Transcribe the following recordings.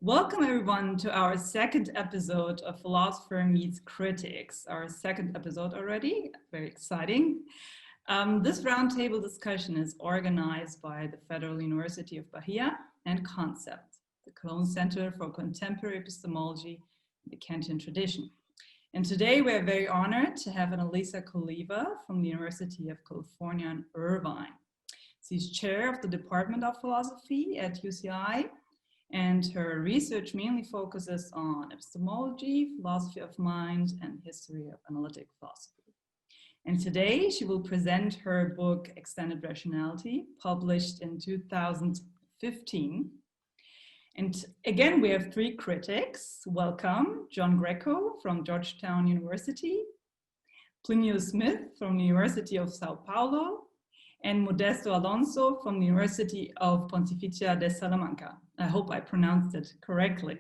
Welcome everyone to our second episode of Philosopher Meets Critics, our second episode already, very exciting. This roundtable discussion is organized by the Federal University of Bahia and Concept, the Cologne Center for Contemporary Epistemology in the Kantian tradition. And today we're very honored to have Annalisa Coliva from the University of California in Irvine. She's chair of the Department of Philosophy at UCI, and her research mainly focuses on epistemology, philosophy of mind, and history of analytic philosophy. And today she will present her book, Extended Rationality, published in 2015. And again, we have three critics. Welcome, John Greco from Georgetown University, Plínio Smith from the University of Sao Paulo, and Modesto Alonso from the University of Pontificia de Salamanca. I hope I pronounced it correctly.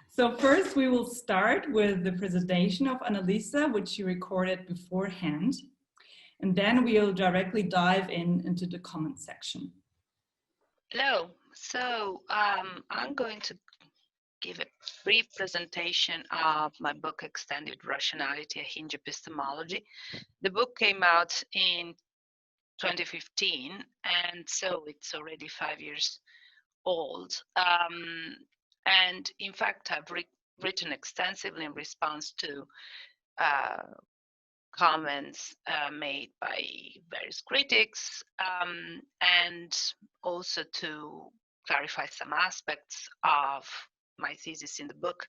So first we will start with the presentation of Annalisa, which she recorded beforehand. And then we'll directly dive into the comment section. Hello. So I'm going to give a brief presentation of my book, Extended Rationality, a Hinge Epistemology. The book came out in 2015, and so it's already 5 years old. And in fact, I've written extensively in response to comments made by various critics, and also to clarify some aspects of my thesis in the book,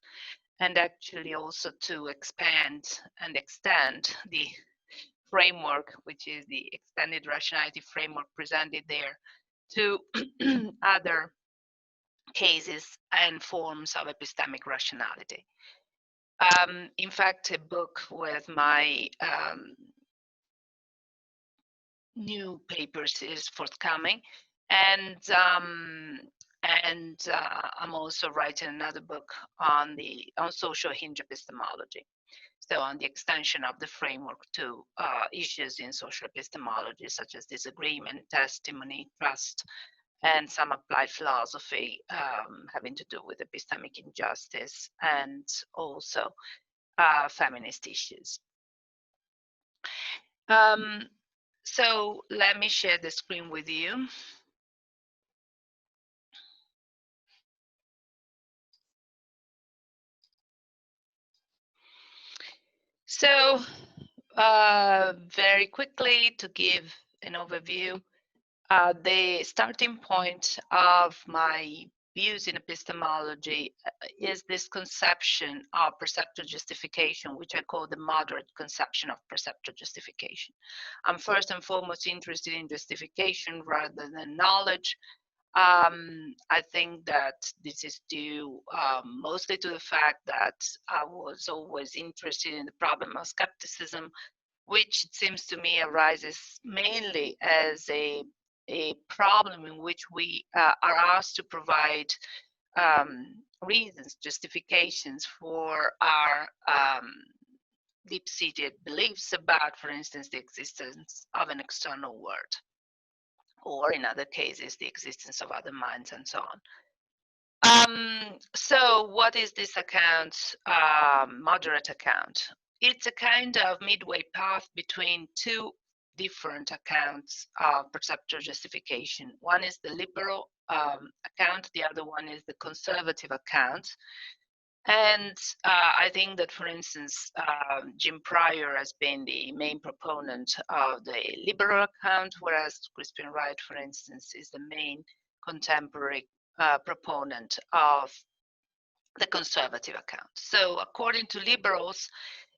and actually also to expand and extend the framework, which is the extended rationality framework presented there, to other cases and forms of epistemic rationality. In fact, a book with my new papers is forthcoming, and I'm also writing another book on social hinge epistemology, so on the extension of the framework to issues in social epistemology such as disagreement, testimony, trust, and some applied philosophy having to do with epistemic injustice and also feminist issues. So let me share the screen with you. So very quickly, to give an overview, the starting point of my views in epistemology is this conception of perceptual justification, which I call the moderate conception of perceptual justification. I'm first and foremost interested in justification rather than knowledge. I think that this is due mostly to the fact that I was always interested in the problem of skepticism, which it seems to me arises mainly as a problem in which we are asked to provide reasons, justifications for our deep-seated beliefs about, for instance, the existence of an external world, or in other cases, the existence of other minds and so on. So what is this account, moderate account? It's a kind of midway path between two different accounts of perceptual justification. One is the liberal account, the other one is the conservative account. And I think that, for instance, Jim Pryor has been the main proponent of the liberal account, whereas Crispin Wright, for instance, is the main contemporary proponent of the conservative account. So according to liberals,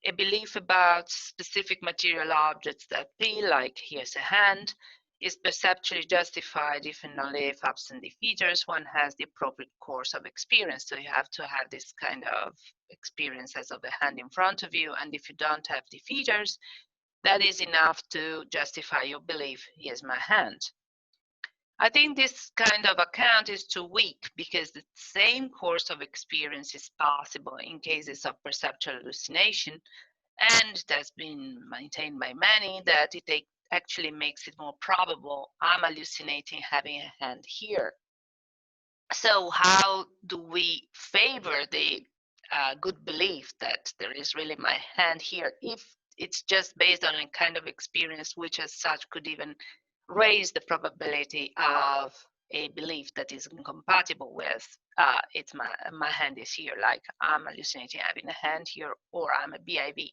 a belief about specific material objects that feel like here's a hand is perceptually justified if and only if absent defeaters one has the appropriate course of experience. So you have to have this kind of experience as of a hand in front of you, and if you don't have defeaters, that is enough to justify your belief, here's my hand. I think this kind of account is too weak because the same course of experience is possible in cases of perceptual hallucination, and it has been maintained by many that it actually makes it more probable I'm hallucinating having a hand here. So how do we favor the good belief that there is really my hand here, if it's just based on a kind of experience which as such could even raise the probability of a belief that is incompatible with it's my hand is here, like I'm hallucinating having a hand here, or I'm a BIV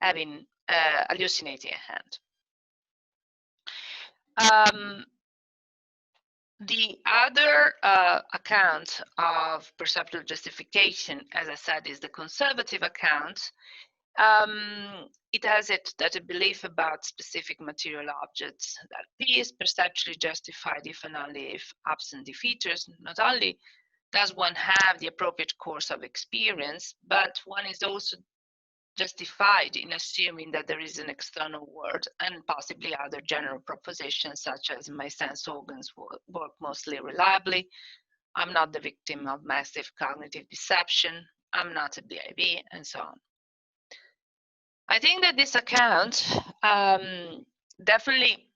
having hallucinating a hand. The other account of perceptual justification, as I said, is the conservative account. It has it that a belief about specific material objects that P is perceptually justified if and only if absent the features. Not only does one have the appropriate course of experience, but one is also justified in assuming that there is an external world and possibly other general propositions such as my sense organs work mostly reliably, I'm not the victim of massive cognitive deception, I'm not a BIV, and so on. I think that this account definitely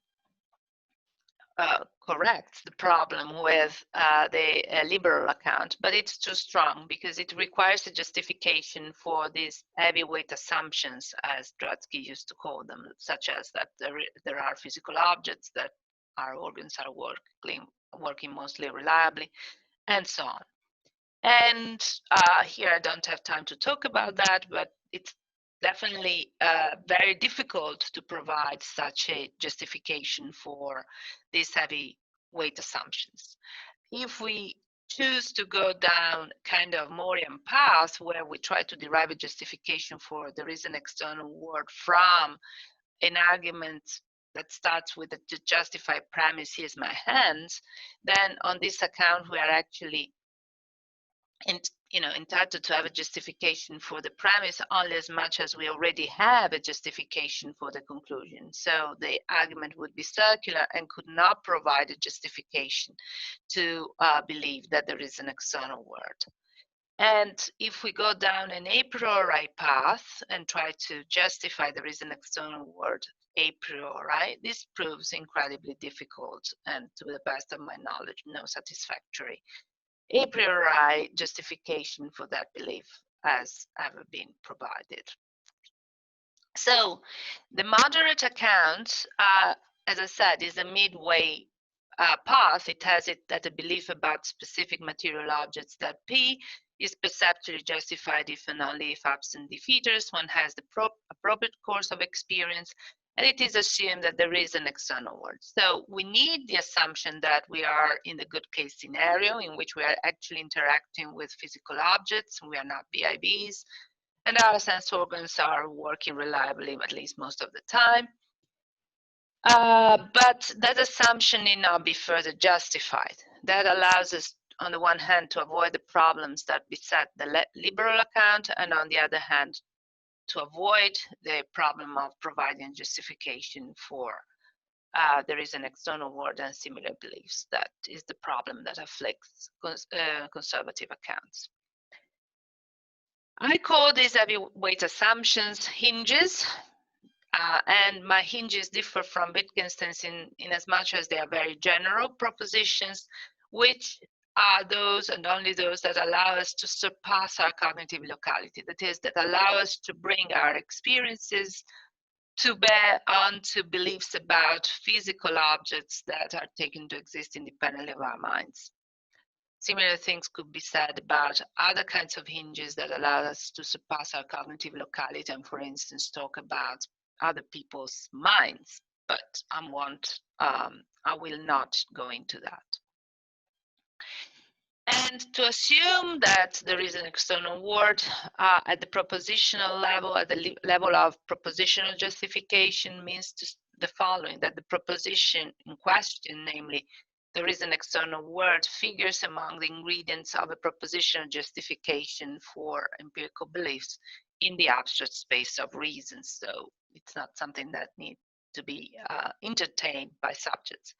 corrects the problem with the liberal account, but it's too strong because it requires a justification for these heavyweight assumptions, as Trotsky used to call them, such as that there are physical objects, that our organs are working mostly reliably, and so on. And here I don't have time to talk about that, but it's definitely very difficult to provide such a justification for these heavy weight assumptions. If we choose to go down kind of Morian path where we try to derive a justification for there is an external world from an argument that starts with the justified premise, here's my hands, then on this account we are actually entitled to have a justification for the premise only as much as we already have a justification for the conclusion. So the argument would be circular and could not provide a justification to believe that there is an external world. And if we go down an a priori path and try to justify there is an external world a priori, this proves incredibly difficult and, to the best of my knowledge, no satisfactory a priori justification for that belief has ever been provided. So the moderate account, as I said, is a midway path. It has it that a belief about specific material objects that P is perceptually justified if and only if absent the features, one has the appropriate course of experience, and it is assumed that there is an external world. So we need the assumption that we are in the good case scenario in which we are actually interacting with physical objects, we are not BIVs, and our sense organs are working reliably, at least most of the time. But that assumption need not be further justified. That allows us, on the one hand, to avoid the problems that beset the liberal account, and on the other hand, to avoid the problem of providing justification for there is an external world and similar beliefs. That is the problem that afflicts conservative accounts. I call these heavyweight assumptions hinges. And my hinges differ from Wittgenstein's in as much as they are very general propositions, which are those and only those that allow us to surpass our cognitive locality. That is, that allow us to bring our experiences to bear onto beliefs about physical objects that are taken to exist independently of our minds. Similar things could be said about other kinds of hinges that allow us to surpass our cognitive locality and, for instance, talk about other people's minds, but I will not go into that. And to assume that there is an external world at the propositional level, at the level of propositional justification, means the following: that the proposition in question, namely, there is an external world, figures among the ingredients of a propositional justification for empirical beliefs in the abstract space of reason. So it's not something that needs to be entertained by subjects.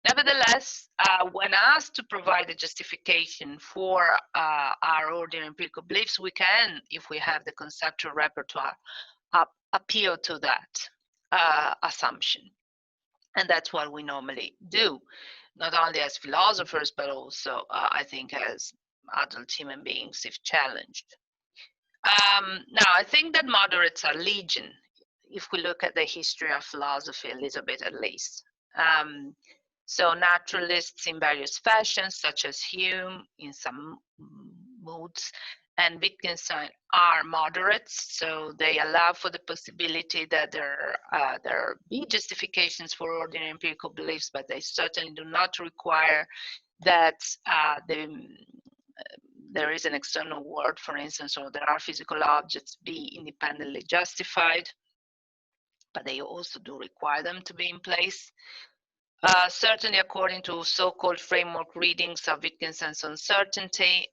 Nevertheless, when asked to provide a justification for our ordinary empirical beliefs, we can, if we have the conceptual repertoire, appeal to that assumption. And that's what we normally do, not only as philosophers, but also, I think, as adult human beings if challenged. Now, I think that moderates are legion, if we look at the history of philosophy a little bit at least. So naturalists in various fashions, such as Hume in some moods, and Wittgenstein are moderates, so they allow for the possibility that there be justifications for ordinary empirical beliefs, but they certainly do not require that there is an external world, for instance, or there are physical objects be independently justified, but they also do require them to be in place. Certainly, according to so-called framework readings of Wittgenstein's uncertainty,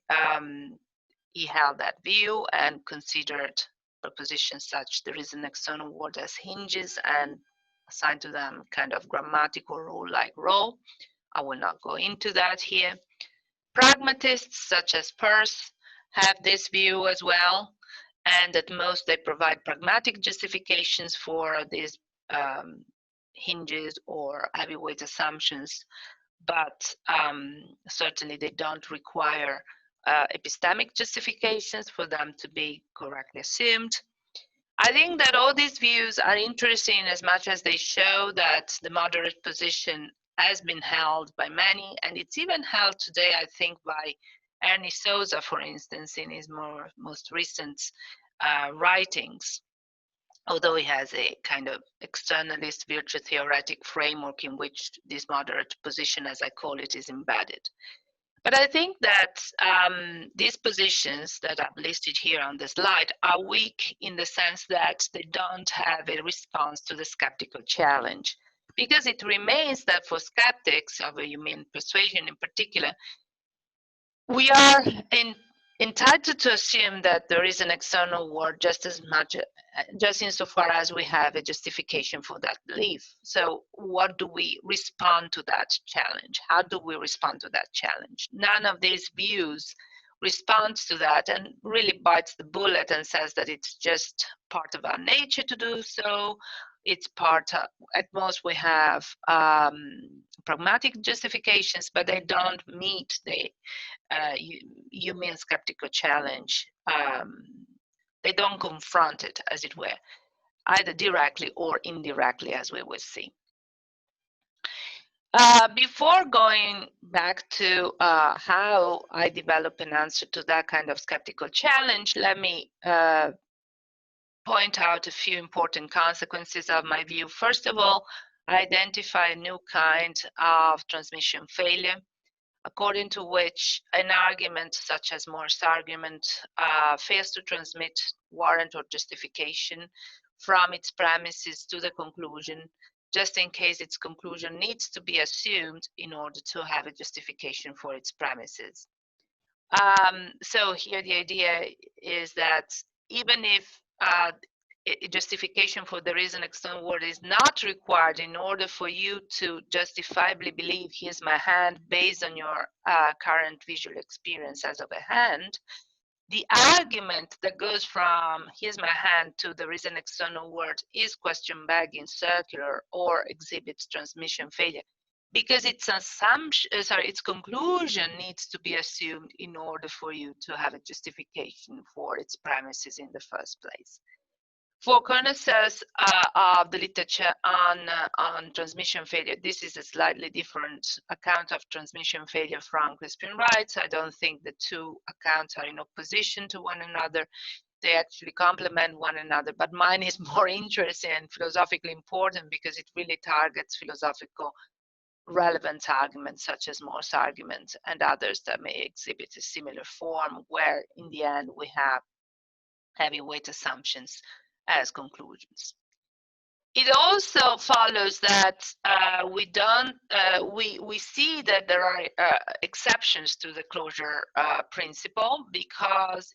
he held that view and considered propositions such there is an external world as hinges and assigned to them kind of grammatical rule-like role. I will not go into that here. Pragmatists such as Peirce have this view as well, and at most they provide pragmatic justifications for these hinges or heavyweight assumptions, but certainly they don't require epistemic justifications for them to be correctly assumed. I think that all these views are interesting as much as they show that the moderate position has been held by many, and it's even held today, I think, by Ernie Souza, for instance, in his most recent writings, although he has a kind of externalist virtue theoretic framework in which this moderate position, as I call it, is embedded. But I think that these positions that I've listed here on the slide are weak in the sense that they don't have a response to the skeptical challenge, because it remains that for skeptics of a human persuasion in particular, we are entitled to assume that there is an external world just as much, just insofar as we have a justification for that belief. So what do we respond to that challenge? How do we respond to that challenge? None of these views responds to that and really bites the bullet and says that it's just part of our nature to do so. It's part of, at most we have pragmatic justifications, but they don't meet the human skeptical challenge. They don't confront it, as it were, either directly or indirectly, as we will see. Before going back to how I develop an answer to that kind of skeptical challenge, let me point out a few important consequences of my view. First of all, I identify a new kind of transmission failure, according to which an argument such as Moore's argument fails to transmit warrant or justification from its premises to the conclusion, just in case its conclusion needs to be assumed in order to have a justification for its premises. So here the idea is that even if a justification for there is an external world is not required in order for you to justifiably believe here's my hand based on your current visual experience as of a hand, the argument that goes from here's my hand to there is an external world is question begging, circular, or exhibits transmission failure, because its assumption, its conclusion needs to be assumed in order for you to have a justification for its premises in the first place. For connoisseurs of the literature on transmission failure, this is a slightly different account of transmission failure from Crispin Wright's. I don't think the two accounts are in opposition to one another. They actually complement one another, but mine is more interesting and philosophically important because it really targets philosophical relevant arguments such as Moore's argument and others that may exhibit a similar form, where in the end we have heavyweight assumptions as conclusions. It also follows that we see that there are exceptions to the closure principle, because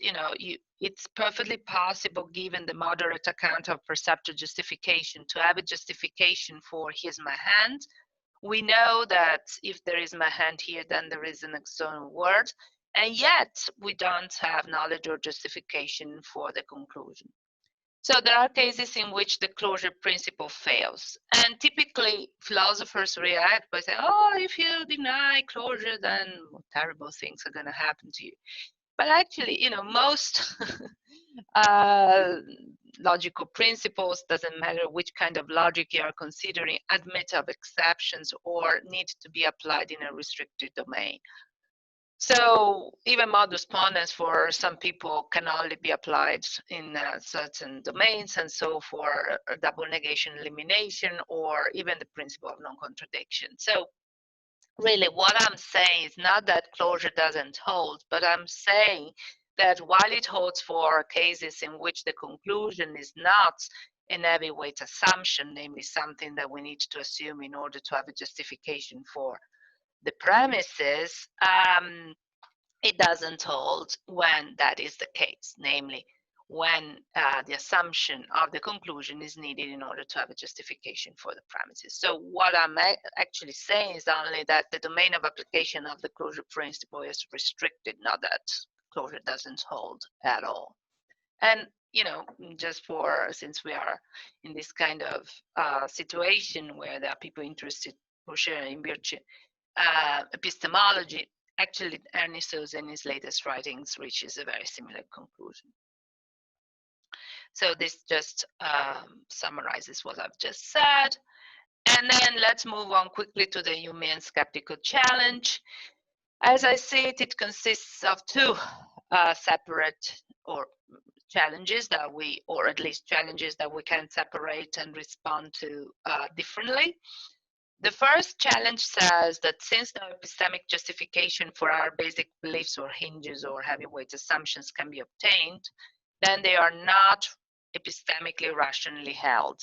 it's perfectly possible, given the moderate account of perceptual justification, to have a justification for here's my hand. We know that if there is my hand here, then there is an external world, and yet we don't have knowledge or justification for the conclusion. So there are cases in which the closure principle fails. And typically philosophers react by saying, oh, if you deny closure, then terrible things are going to happen to you. But actually, you know, most logical principles, doesn't matter which kind of logic you are considering, admit of exceptions or need to be applied in a restricted domain. So even modus ponens for some people can only be applied in certain domains, and so for double negation elimination or even the principle of non-contradiction. So really what I'm saying is not that closure doesn't hold, but I'm saying that while it holds for cases in which the conclusion is not an heavyweight assumption, namely something that we need to assume in order to have a justification for the premises, it doesn't hold when that is the case, namely when the assumption of the conclusion is needed in order to have a justification for the premises. So what I'm actually saying is only that the domain of application of the closure principle is restricted, not that closure doesn't hold at all. And you know, just for, since we are in this kind of situation where there are people interested for sharing in virtue epistemology, actually Ernest Sosa in his latest writings reaches a very similar conclusion. So this just summarizes what I've just said. And then let's move on quickly to the Humean skeptical challenge. As I see it, it consists of two separate or challenges that we, or at least challenges that we can separate and respond to differently. The first challenge says that since no epistemic justification for our basic beliefs or hinges or heavyweight assumptions can be obtained, then they are not epistemically rationally held.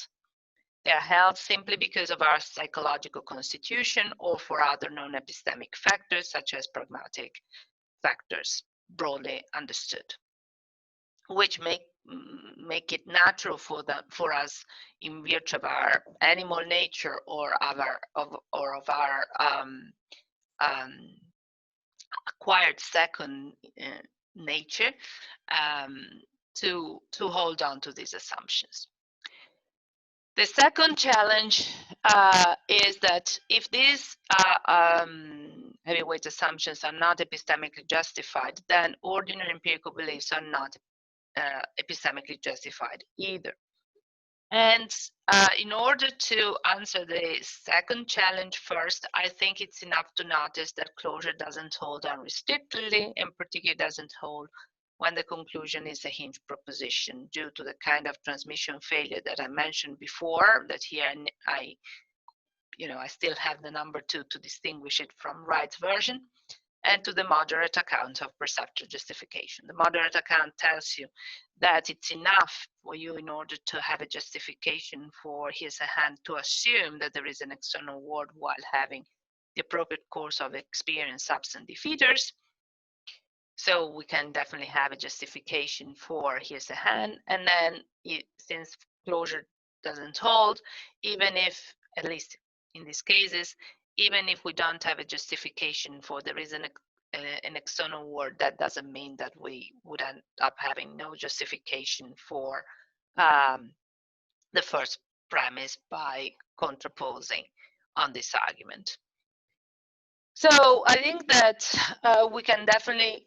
They are held simply because of our psychological constitution or for other non-epistemic factors such as pragmatic factors, broadly understood, which make it natural for us in virtue of our animal nature or of our acquired second nature to hold on to these assumptions. The second challenge is that if these heavyweight assumptions are not epistemically justified, then ordinary empirical beliefs are not epistemically justified either. And in order to answer the second challenge first, I think it's enough to notice that closure doesn't hold unrestrictedly, and particularly doesn't hold when the conclusion is a hinge proposition due to the kind of transmission failure that I mentioned before, that here I still have the number 2 to distinguish it from Wright's version, and to the moderate account of perceptual justification. The moderate account tells you that it's enough for you in order to have a justification for here's a hand to assume that there is an external world while having the appropriate course of experience absent defeaters. So we can definitely have a justification for here's a hand. And then since closure doesn't hold, even if, at least in these cases, even if we don't have a justification for there is an external world, that doesn't mean that we would end up having no justification for the first premise by contraposing on this argument. So I think that we can definitely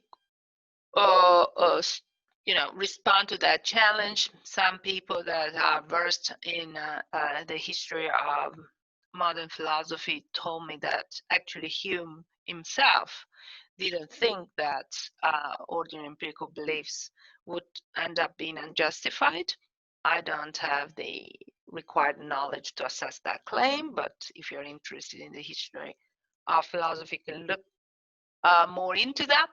respond to that challenge. Some people that are versed in the history of modern philosophy told me that actually Hume himself didn't think that ordinary empirical beliefs would end up being unjustified. I don't have the required knowledge to assess that claim, but if you're interested in the history of philosophy, you can look more into that.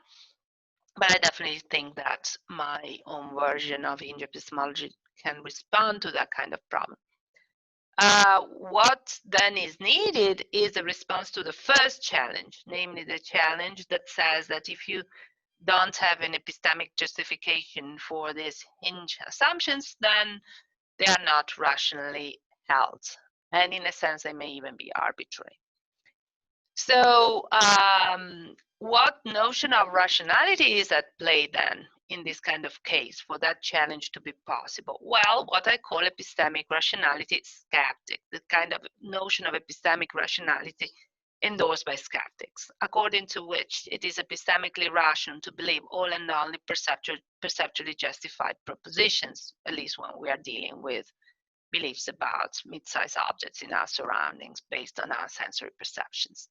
But I definitely think that my own version of Hinge Epistemology can respond to that kind of problem. What then is needed is a response to the first challenge, namely the challenge that says that if you don't have an epistemic justification for these hinge assumptions, then they are not rationally held. And in a sense, they may even be arbitrary. So what notion of rationality is at play then in this kind of case for that challenge to be possible? Well, what I call epistemic rationality skeptic, the kind of notion of epistemic rationality endorsed by skeptics, according to which it is epistemically rational to believe all and only perceptually justified propositions, at least when we are dealing with beliefs about mid-sized objects in our surroundings based on our sensory perceptions.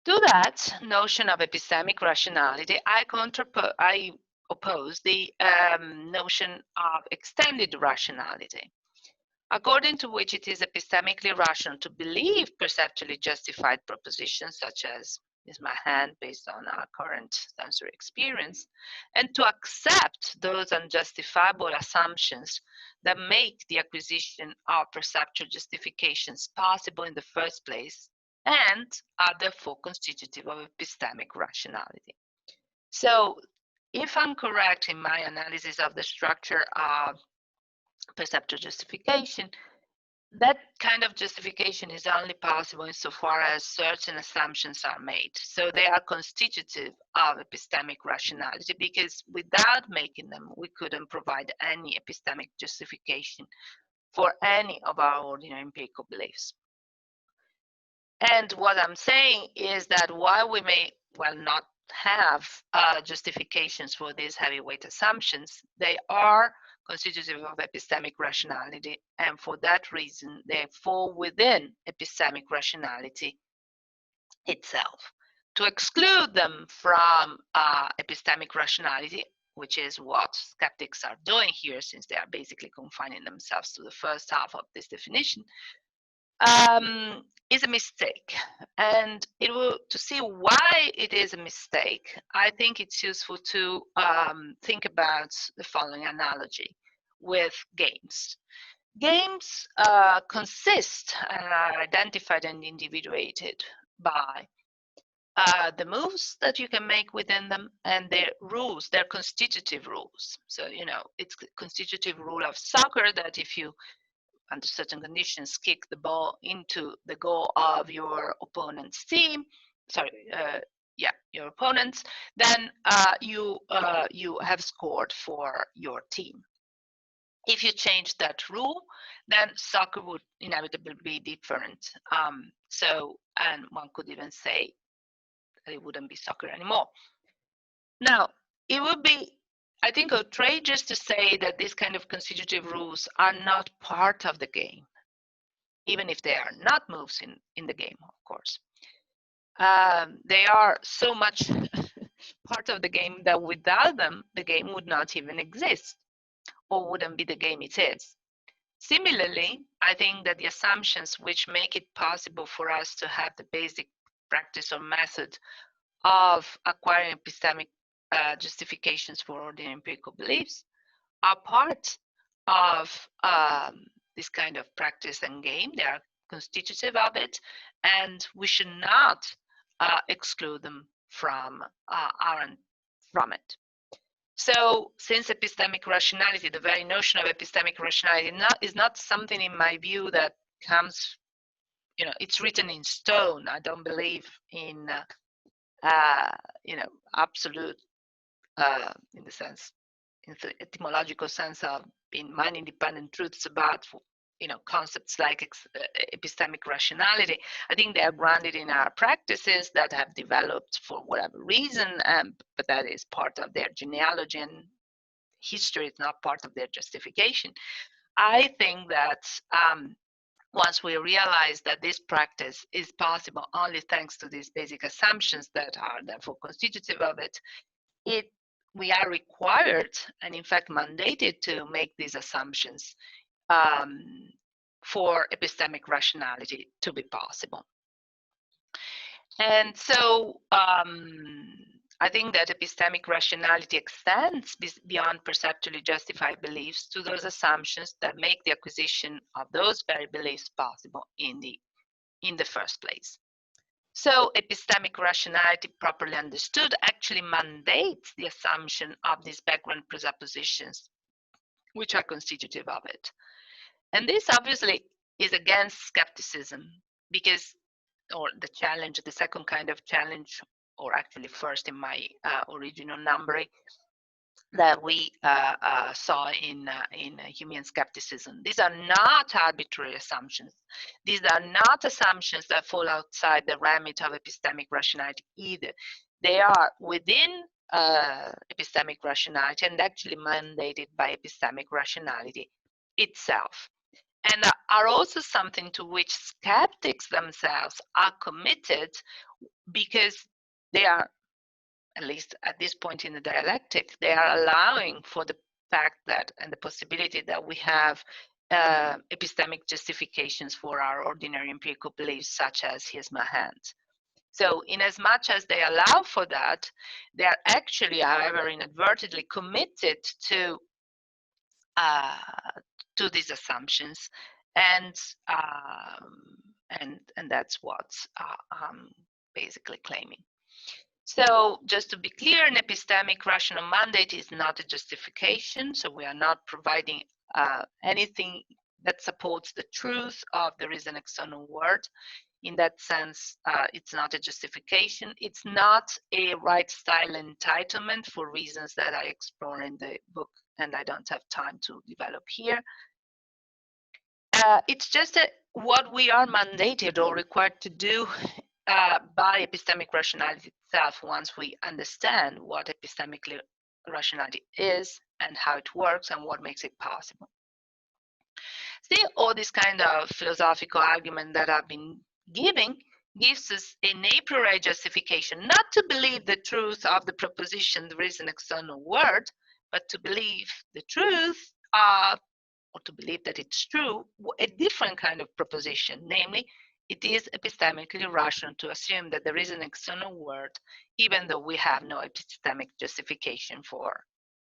To that notion of epistemic rationality, I oppose the notion of extended rationality, according to which it is epistemically rational to believe perceptually justified propositions such as is my hand based on our current sensory experience, and to accept those unjustifiable assumptions that make the acquisition of perceptual justifications possible in the first place and are therefore constitutive of epistemic rationality. So if I'm correct in my analysis of the structure of perceptual justification, that kind of justification is only possible insofar as certain assumptions are made. So they are constitutive of epistemic rationality, because without making them, we couldn't provide any epistemic justification for any of our ordinary empirical beliefs. And what I'm saying is that while we may not have justifications for these heavyweight assumptions, they are constitutive of epistemic rationality, and for that reason, they fall within epistemic rationality itself. To exclude them from epistemic rationality, which is what skeptics are doing here, since they are basically confining themselves to the first half of this definition, is a mistake. And to see why it is a mistake, I think it's useful to think about the following analogy with games. Games consist and are identified and individuated by the moves that you can make within them and their rules, their constitutive rules. So, it's the constitutive rule of soccer that if you under certain conditions, kick the ball into the goal of your opponent's team, your opponents, then you have scored for your team. If you change that rule, then soccer would inevitably be different. And one could even say that it wouldn't be soccer anymore. Now, it would be, I think, outrageous to say that these kind of constitutive rules are not part of the game, even if they are not moves in the game, of course. They are so much part of the game that without them, the game would not even exist, or wouldn't be the game it is. Similarly, I think that the assumptions which make it possible for us to have the basic practice or method of acquiring epistemic justifications for ordinary empirical beliefs are part of this kind of practice and game. They are constitutive of it, and we should not exclude them from it. So, since epistemic rationality, the very notion of epistemic rationality is not something, in my view, that comes, it's written in stone. I don't believe in absolute, in the etymological sense of being mind-independent truths about, concepts like epistemic rationality. I think they are grounded in our practices that have developed for whatever reason, but that is part of their genealogy, and history is not part of their justification. I think that once we realize that this practice is possible only thanks to these basic assumptions that are therefore constitutive of it, we are required and in fact mandated to make these assumptions for epistemic rationality to be possible. And so I think that epistemic rationality extends beyond perceptually justified beliefs to those assumptions that make the acquisition of those very beliefs possible in the first place. So epistemic rationality, properly understood, actually mandates the assumption of these background presuppositions, which are constitutive of it. And this obviously is against skepticism, because, or the challenge, the second kind of challenge or actually first in my original numbering, that we saw in Humean skepticism. These are not arbitrary assumptions. These are not assumptions that fall outside the remit of epistemic rationality either. They are within epistemic rationality and actually mandated by epistemic rationality itself, and are also something to which skeptics themselves are committed, because they are, at least at this point in the dialectic, they are allowing for the fact that, and the possibility that we have epistemic justifications for our ordinary empirical beliefs, such as here's my hand. So in as much as they allow for that, they are actually, however, inadvertently committed to these assumptions, and that's what I'm basically claiming. So just to be clear, an epistemic rational mandate is not a justification. So we are not providing anything that supports the truth of there is an external world. In that sense, it's not a justification. It's not a right style entitlement for reasons that I explore in the book, and I don't have time to develop here. It's just what we are mandated or required to do by epistemic rationality itself, once we understand what epistemic rationality is and how it works and what makes it possible. See, all this kind of philosophical argument that I've been giving gives us an a priori justification, not to believe the truth of the proposition there is an external world, but to believe the truth of, or to believe that it's true, a different kind of proposition, namely, it is epistemically rational to assume that there is an external world, even though we have no epistemic justification for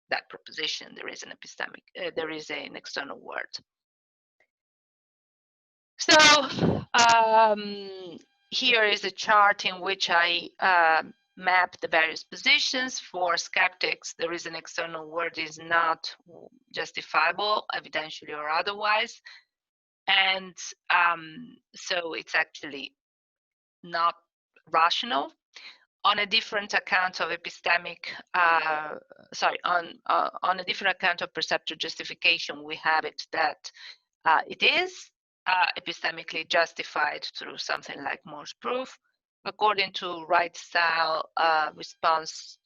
that proposition. There is an external world. So here is a chart in which I map the various positions. For skeptics, there is an external world is not justifiable, evidentially or otherwise. And so it's actually not rational. On a different account of epistemic, on a different account of perceptual justification, we have it that it is epistemically justified through something like Moore's proof, according to right style response,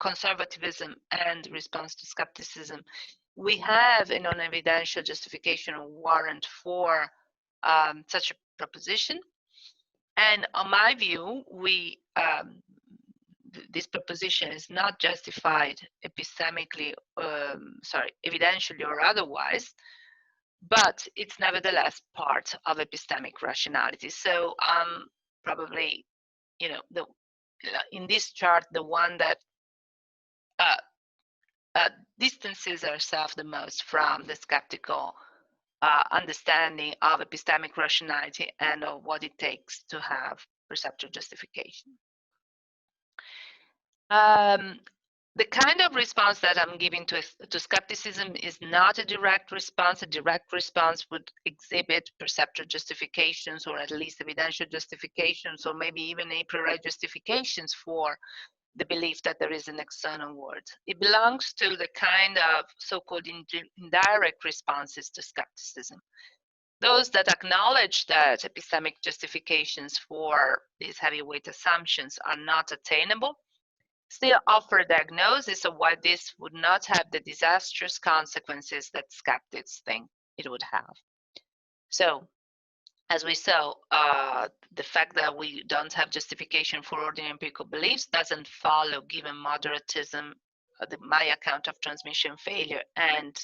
conservatism, and response to skepticism. We have a non-evidential justification or warrant for such a proposition. And on my view, this proposition is not justified epistemically, evidentially or otherwise, but it's nevertheless part of epistemic rationality. So probably, in this chart, the one that distances ourselves the most from the skeptical understanding of epistemic rationality and of what it takes to have perceptual justification. The kind of response that I'm giving to skepticism is not a direct response. A direct response would exhibit perceptual justifications, or at least evidential justifications, or maybe even a priori justifications for the belief that there is an external world. It belongs to the kind of so-called indirect responses to skepticism. Those that acknowledge that epistemic justifications for these heavyweight assumptions are not attainable still offer a diagnosis of why this would not have the disastrous consequences that skeptics think it would have. So, as we saw, the fact that we don't have justification for ordinary empirical beliefs doesn't follow, given moderatism, my account of transmission failure and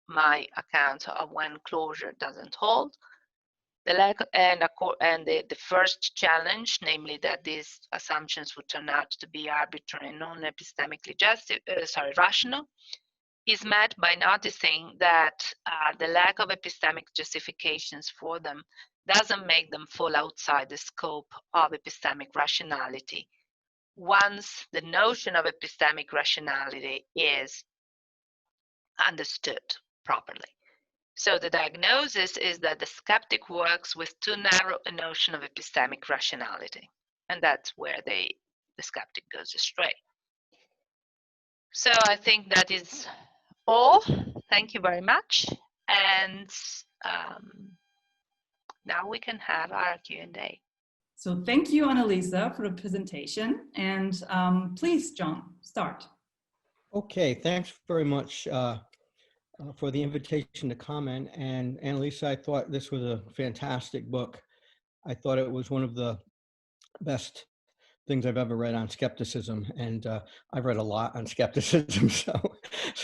my account of when closure doesn't hold. The first challenge, namely that these assumptions would turn out to be arbitrary and non-epistemically rational, is met by noticing that the lack of epistemic justifications for them doesn't make them fall outside the scope of epistemic rationality once the notion of epistemic rationality is understood properly. So the diagnosis is that the skeptic works with too narrow a notion of epistemic rationality, and that's where they the skeptic goes astray. So I think that is all. Thank you very much. And now we can have our Q&A. So thank you, Annalisa, for the presentation. And please, John, start. Okay, thanks very much for the invitation to comment. And Annalisa, I thought this was a fantastic book. I thought it was one of the best things I've ever read on skepticism. And I've read a lot on skepticism, so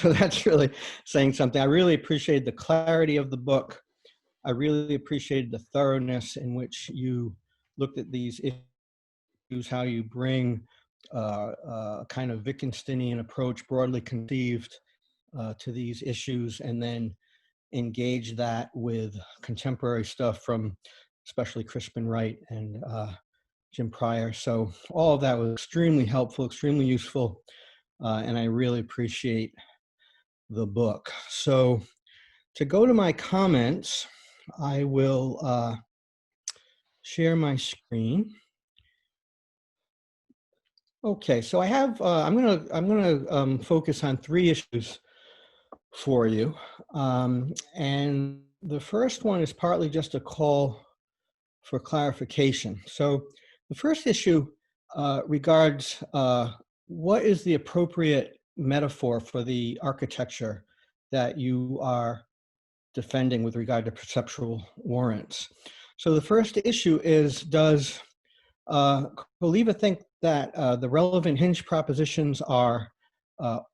that's really saying something. I really appreciated the clarity of the book. I really appreciated the thoroughness in which you looked at these issues, how you bring a kind of Wittgensteinian approach, broadly conceived, to these issues, and then engage that with contemporary stuff from especially Crispin Wright and Jim Pryor. So all of that was extremely helpful, extremely useful, and I really appreciate the book. So to go to my comments, I will share my screen. Okay, so I have, I'm gonna focus on 3 issues for you. And the first one is partly just a call for clarification. So the first issue regards what is the appropriate metaphor for the architecture that you are defending with regard to perceptual warrants. So the first issue is, does Coliva think that the relevant Hinge propositions are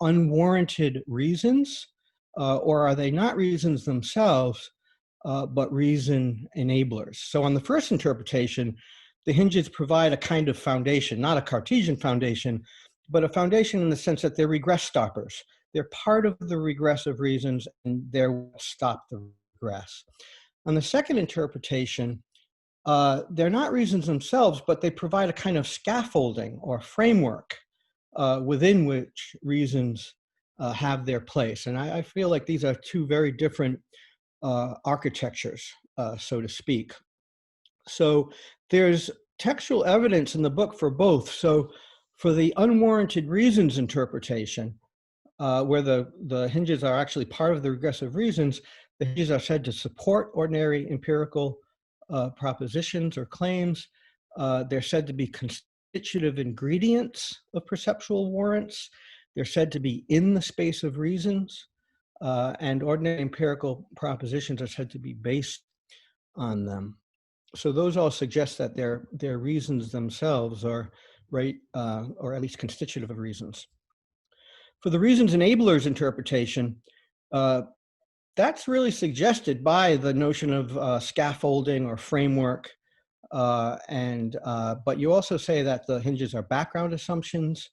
unwarranted reasons, or are they not reasons themselves, but reason enablers? So on the first interpretation, the hinges provide a kind of foundation, not a Cartesian foundation, but a foundation in the sense that they're regress stoppers. They're part of the regressive reasons, and they're what stop the regress. On the second interpretation, they're not reasons themselves, but they provide a kind of scaffolding or framework within which reasons have their place. And I feel like these are 2 very different architectures, so to speak. So there's textual evidence in the book for both. So for the unwarranted reasons interpretation, where the hinges are actually part of the regressive reasons, the hinges are said to support ordinary empirical propositions or claims. They're said to be constitutive ingredients of perceptual warrants. They're said to be in the space of reasons, and ordinary empirical propositions are said to be based on them. So those all suggest that their reasons themselves are right, or at least constitutive of reasons. For the reasons enablers interpretation, that's really suggested by the notion of scaffolding or framework, but you also say that the hinges are background assumptions,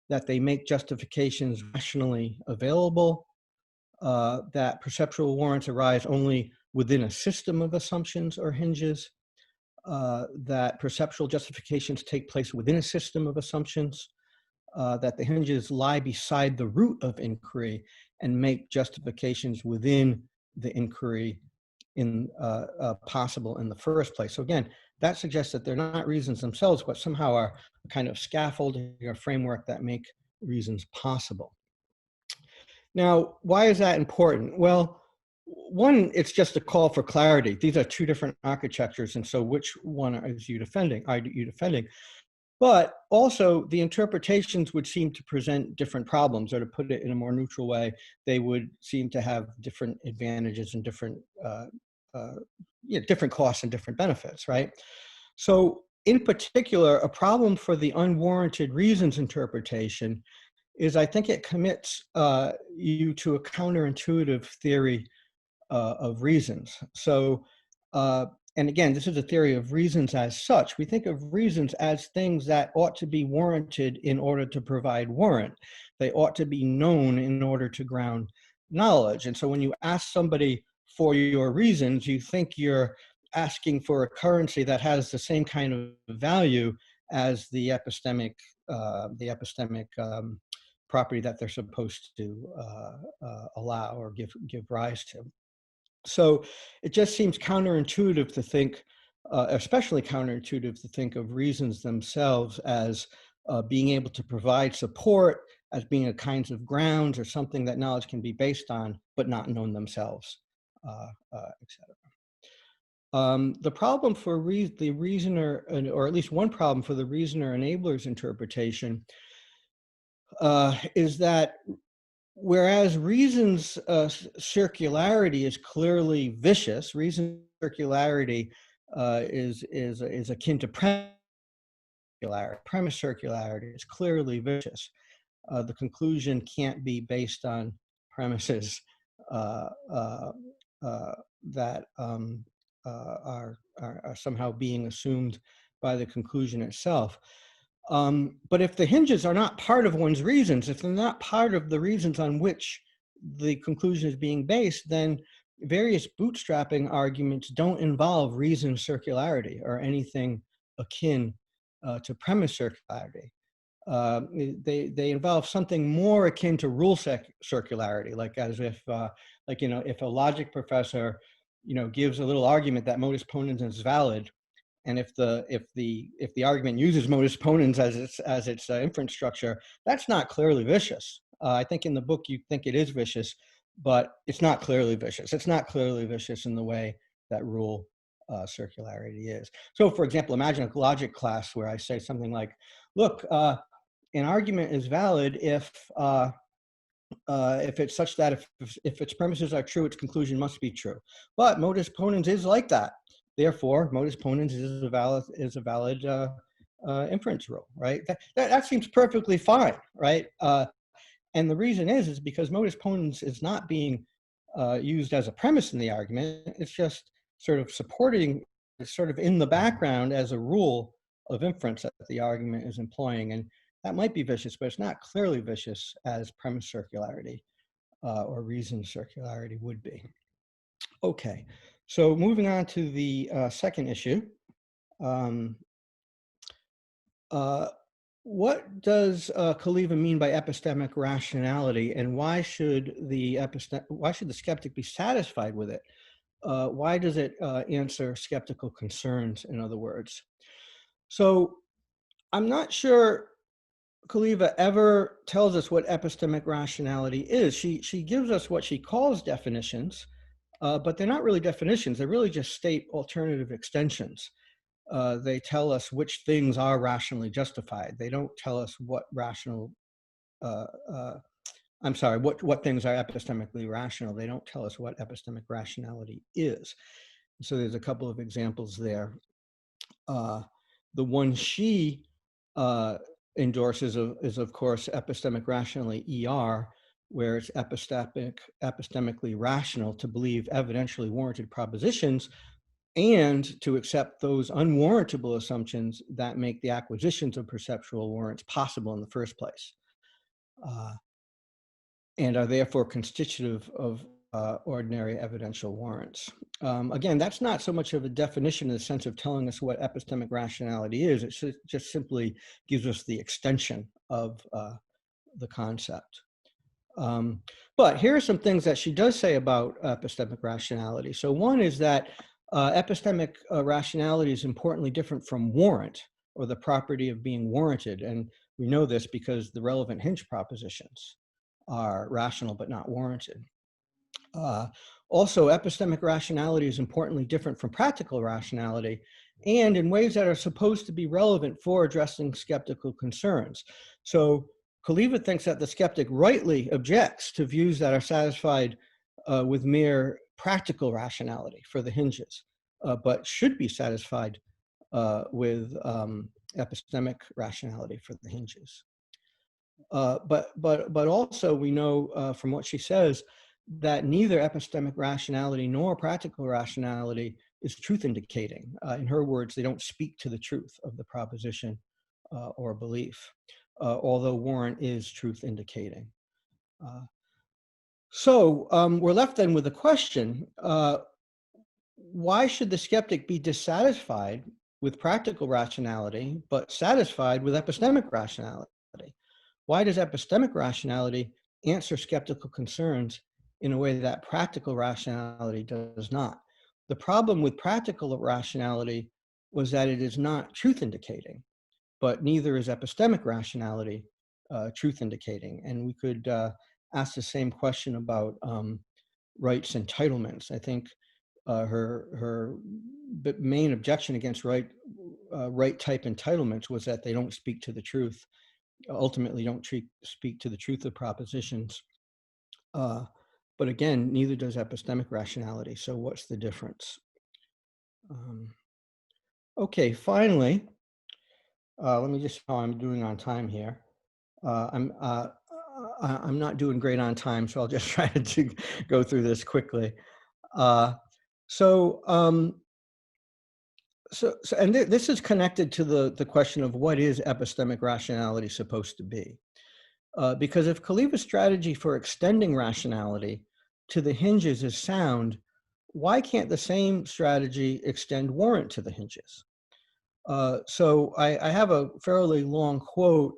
that they make justifications rationally available, that perceptual warrants arise only within a system of assumptions or hinges, that perceptual justifications take place within a system of assumptions, that the hinges lie beside the root of inquiry and make justifications within the inquiry possible in the first place. So again, that suggests that they're not reasons themselves, but somehow are a kind of scaffolding or framework that make reasons possible. Now, why is that important? Well, one, it's just a call for clarity. These are 2 different architectures, and so which one are you defending? But also, the interpretations would seem to present different problems, or to put it in a more neutral way, they would seem to have different advantages and different costs and different benefits, right? So in particular, a problem for the unwarranted reasons interpretation is, I think it commits you to a counterintuitive theory of reasons. So, and again, this is a theory of reasons as such. We think of reasons as things that ought to be warranted in order to provide warrant. They ought to be known in order to ground knowledge. And so when you ask somebody for your reasons, you think you're asking for a currency that has the same kind of value as the epistemic property that they're supposed to allow or give rise to. So it just seems counterintuitive to think, especially counterintuitive to think of reasons themselves as being able to provide support as being a kinds of grounds or something that knowledge can be based on, but not known themselves, etc. The problem for the reasoner, or at least one problem for the reasoner enabler's interpretation, is that whereas reason's circularity is clearly vicious, reason circularity is akin to premise circularity. Premise circularity is clearly vicious. The conclusion can't be based on premises that are somehow being assumed by the conclusion itself. But if the hinges are not part of one's reasons, if they're not part of the reasons on which the conclusion is being based, then various bootstrapping arguments don't involve reason circularity or anything akin to premise circularity. They involve something more akin to rule circularity, like as if, if a logic professor, gives a little argument that modus ponens is valid, and if the argument uses modus ponens as its inference structure, that's not clearly vicious. I think in the book you think it is vicious, but it's not clearly vicious. It's not clearly vicious in the way that rule circularity is. So, for example, imagine a logic class where I say something like, "Look, an argument is valid if it's such that if its premises are true, its conclusion must be true. But modus ponens is like that. Therefore, modus ponens is a valid inference rule, right? That seems perfectly fine, right? And the reason is because modus ponens is not being used as a premise in the argument. It's just sort of supporting, it's sort of in the background as a rule of inference that the argument is employing. And that might be vicious, but it's not clearly vicious as premise circularity or reason circularity would be. Okay, so moving on to the second issue. What does Coliva mean by epistemic rationality, and why should the skeptic be satisfied with it? Why does it answer skeptical concerns, in other words? So I'm not sure Coliva ever tells us what epistemic rationality is. She gives us what she calls definitions, but they're not really definitions. They really just state alternative extensions. They tell us which things are rationally justified. They don't tell us what what things are epistemically rational. They don't tell us what epistemic rationality is. So there's a couple of examples there. The one she endorses is of course epistemic rationality ER, where it's epistemically rational to believe evidentially warranted propositions and to accept those unwarrantable assumptions that make the acquisitions of perceptual warrants possible in the first place, and are therefore constitutive of ordinary evidential warrants. Again, that's not so much of a definition in the sense of telling us what epistemic rationality is. It just simply gives us the extension of the concept. But here are some things that she does say about epistemic rationality. So one is that epistemic rationality is importantly different from warrant, or the property of being warranted. And we know this because the relevant Hinge propositions are rational but not warranted. Also, epistemic rationality is importantly different from practical rationality, and in ways that are supposed to be relevant for addressing skeptical concerns. So Coliva thinks that the skeptic rightly objects to views that are satisfied with mere practical rationality for the hinges, but should be satisfied with epistemic rationality for the hinges. But also we know from what she says that neither epistemic rationality nor practical rationality is truth indicating. In her words, they don't speak to the truth of the proposition or belief, although warrant is truth indicating. So we're left then with the question, why should the skeptic be dissatisfied with practical rationality, but satisfied with epistemic rationality? Why does epistemic rationality answer skeptical concerns in a way that practical rationality does not? The problem with practical rationality was that it is not truth indicating, but neither is epistemic rationality truth indicating. And we could ask the same question about Wright's entitlements. I think her main objection against Wright type entitlements was that they don't speak to the truth, ultimately don't speak to the truth of propositions. But again, neither does epistemic rationality. So what's the difference? Okay, finally, let me just see how I'm doing on time here. I'm not doing great on time, so I'll just try to go through this quickly. And this is connected to the question of what is epistemic rationality supposed to be? Because if Coliva's strategy for extending rationality to the hinges is sound, why can't the same strategy extend warrant to the hinges? So I have a fairly long quote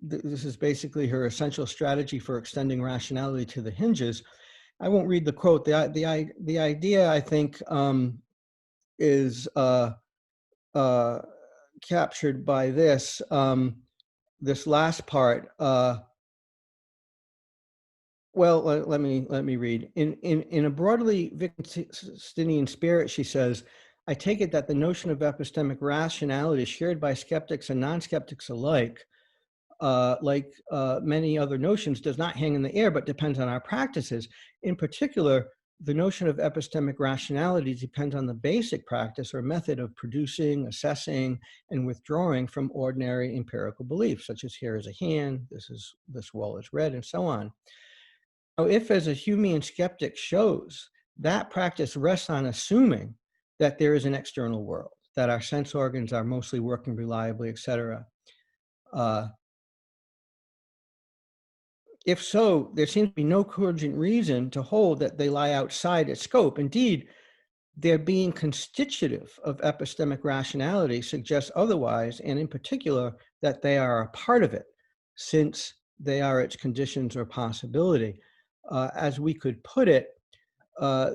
this is basically her essential strategy for extending rationality to the hinges. I won't read the quote. The idea, I think, is captured by this this last part. Well, let me read. In a broadly Wittgensteinian spirit, she says, I take it that the notion of epistemic rationality is shared by skeptics and non-skeptics alike, like many other notions, does not hang in the air, but depends on our practices. In particular, the notion of epistemic rationality depends on the basic practice or method of producing, assessing, and withdrawing from ordinary empirical beliefs, such as here is a hand, this wall is red, and so on. Now, if, as a Humean skeptic shows, that practice rests on assuming that there is an external world, that our sense organs are mostly working reliably, etc. If so, there seems to be no cogent reason to hold that they lie outside its scope. Indeed, their being constitutive of epistemic rationality suggests otherwise, and in particular, that they are a part of it, since they are its conditions or possibility. As we could put it,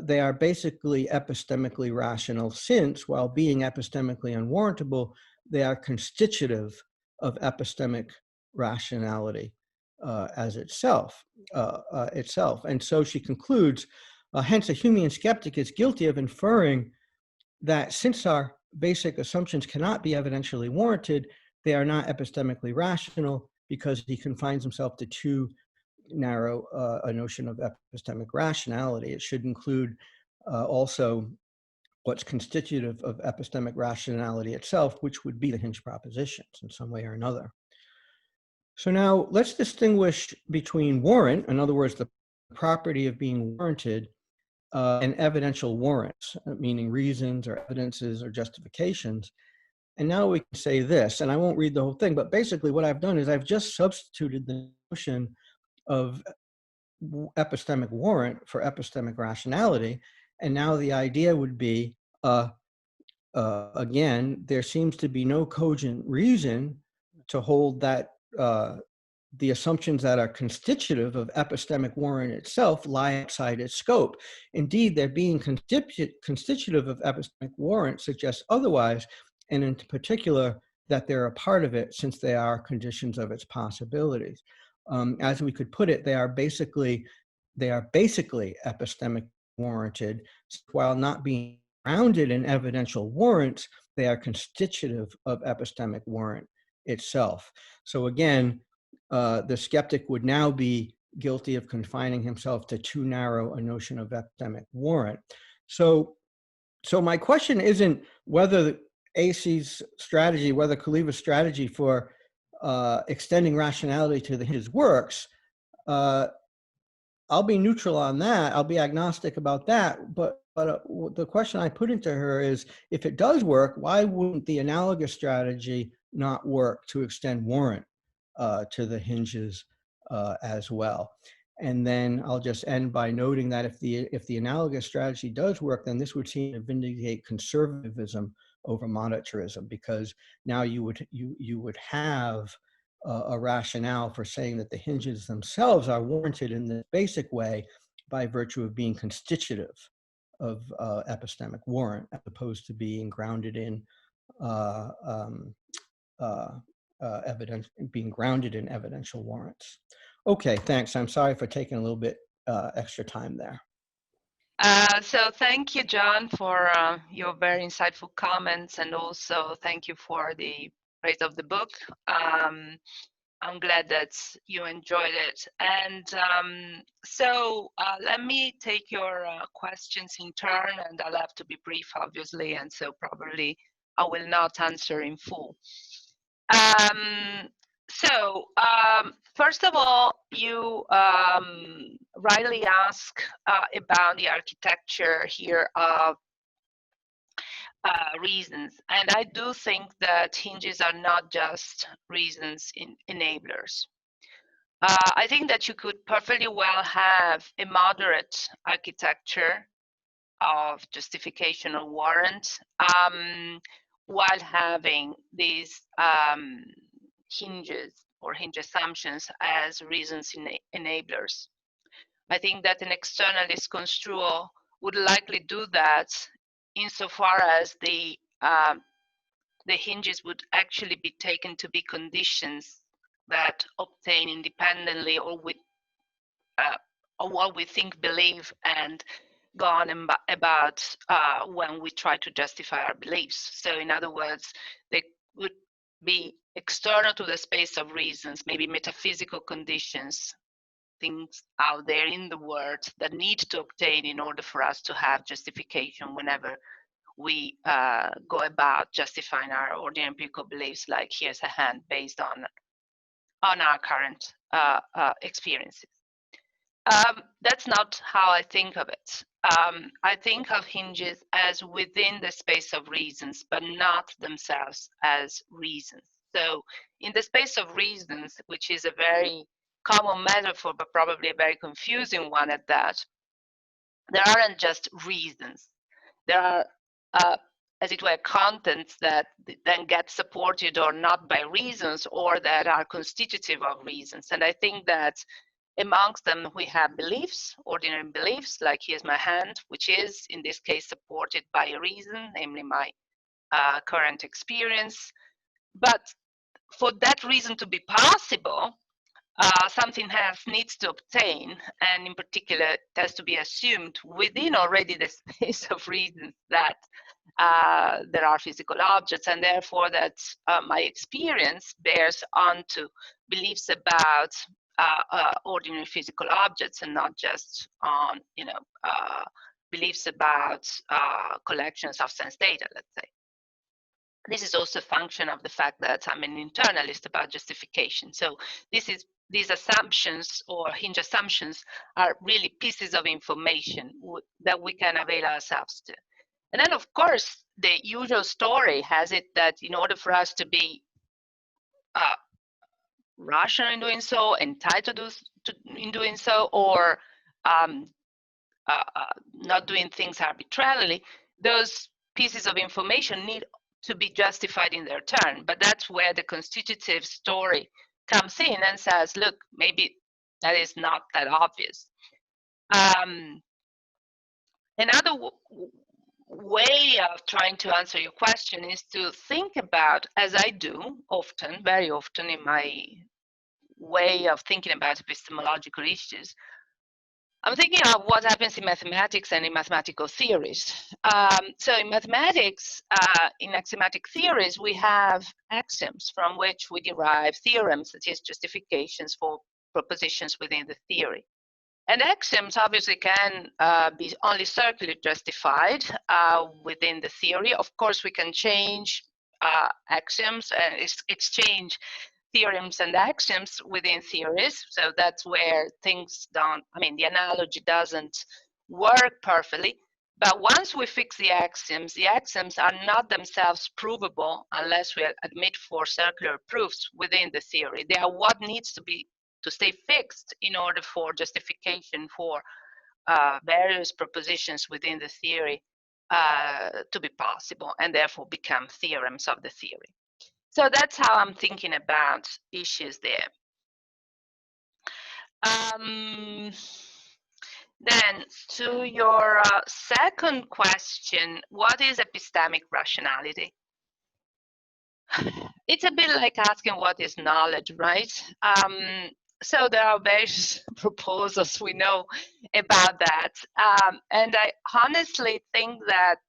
they are basically epistemically rational, since, while being epistemically unwarrantable, they are constitutive of epistemic rationality as itself. And so she concludes, hence a Humean skeptic is guilty of inferring that since our basic assumptions cannot be evidentially warranted, they are not epistemically rational, because he confines himself to too narrow a notion of epistemic rationality. It should include also what's constitutive of epistemic rationality itself, which would be the hinge propositions in some way or another. So now let's distinguish between warrant, in other words, the property of being warranted, and evidential warrants, meaning reasons or evidences or justifications. And now we can say this, and I won't read the whole thing, but basically what I've done is I've just substituted the notion of epistemic warrant for epistemic rationality. And now the idea would be, again, there seems to be no cogent reason to hold that the assumptions that are constitutive of epistemic warrant itself lie outside its scope. Indeed, their being constitutive of epistemic warrant suggests otherwise, and in particular, that they're a part of it, since they are conditions of its possibilities. As we could put it, they are basically epistemic warranted, while not being grounded in evidential warrants, they are constitutive of epistemic warrant itself. So again, the skeptic would now be guilty of confining himself to too narrow a notion of epistemic warrant. So my question isn't whether AC's strategy, whether Coliva's strategy for extending rationality to his works. I'll be neutral on that. I'll be agnostic about that. But the question I put into her is, if it does work, why wouldn't the analogous strategy not work to extend warrant to the hinges as well? And then I'll just end by noting that if the analogous strategy does work, then this would seem to vindicate conservatism over monetarism, because now you would have a rationale for saying that the hinges themselves are warranted in the basic way by virtue of being constitutive epistemic warrant, as opposed to being grounded in evidence, being grounded in evidential warrants. Okay, thanks. I'm sorry for taking a little bit extra time there. So thank you, John, for your very insightful comments, and also thank you for the praise of the book. I'm glad that you enjoyed it. And so let me take your questions in turn, and I'll have to be brief, obviously, and so probably I will not answer in full. First of all, you rightly ask about the architecture here of reasons. And I do think that hinges are not just reasons enablers. I think that you could perfectly well have a moderate architecture of justification or warrant while having these hinges or hinge assumptions as reasons enablers. I think that an externalist construal would likely do that insofar as the hinges would actually be taken to be conditions that obtain independently or with or what we think, believe, and go on about when we try to justify our beliefs. So in other words, they would be external to the space of reasons, maybe metaphysical conditions, things out there in the world that need to obtain in order for us to have justification whenever we go about justifying our ordinary empirical beliefs, like here's a hand based on our current experiences. That's not how I think of it. I think of hinges as within the space of reasons, but not themselves as reasons. So in the space of reasons, which is a very common metaphor, but probably a very confusing one at that, there aren't just reasons. There are, as it were, contents that then get supported or not by reasons, or that are constitutive of reasons. And I think that amongst them, we have beliefs, ordinary beliefs, like here's my hand, which is, in this case, supported by a reason, namely my current experience. But for that reason to be possible, something else needs to obtain, and in particular, it has to be assumed within already the space of reasons that there are physical objects, and therefore that my experience bears onto beliefs about ordinary physical objects, and not just on, beliefs about collections of sense data, let's say. This is also a function of the fact that I'm an internalist about justification. So these assumptions or hinge assumptions are really pieces of information that we can avail ourselves to. And then, of course, the usual story has it that in order for us to be rational in doing so, entitled in doing so, or not doing things arbitrarily, those pieces of information need to be justified in their turn. But that's where the constitutive story comes in and says, look, maybe that is not that obvious. Another way of trying to answer your question is to think about, as I do often, very often in my way of thinking about epistemological issues, I'm thinking of what happens in mathematics and in mathematical theories. So in mathematics, in axiomatic theories, we have axioms from which we derive theorems, that is, justifications for propositions within the theory. And axioms obviously can be only circularly justified within the theory. Of course, we can change axioms and exchange theorems and axioms within theories. So that's where things don't, the analogy doesn't work perfectly. But once we fix the axioms are not themselves provable unless we admit for circular proofs within the theory. They are what needs to stay fixed in order for justification for various propositions within the theory to be possible, and therefore become theorems of the theory. So that's how I'm thinking about issues there. Then, to your second question, what is epistemic rationality? It's a bit like asking what is knowledge, right? So there are various proposals we know about that. And I honestly think that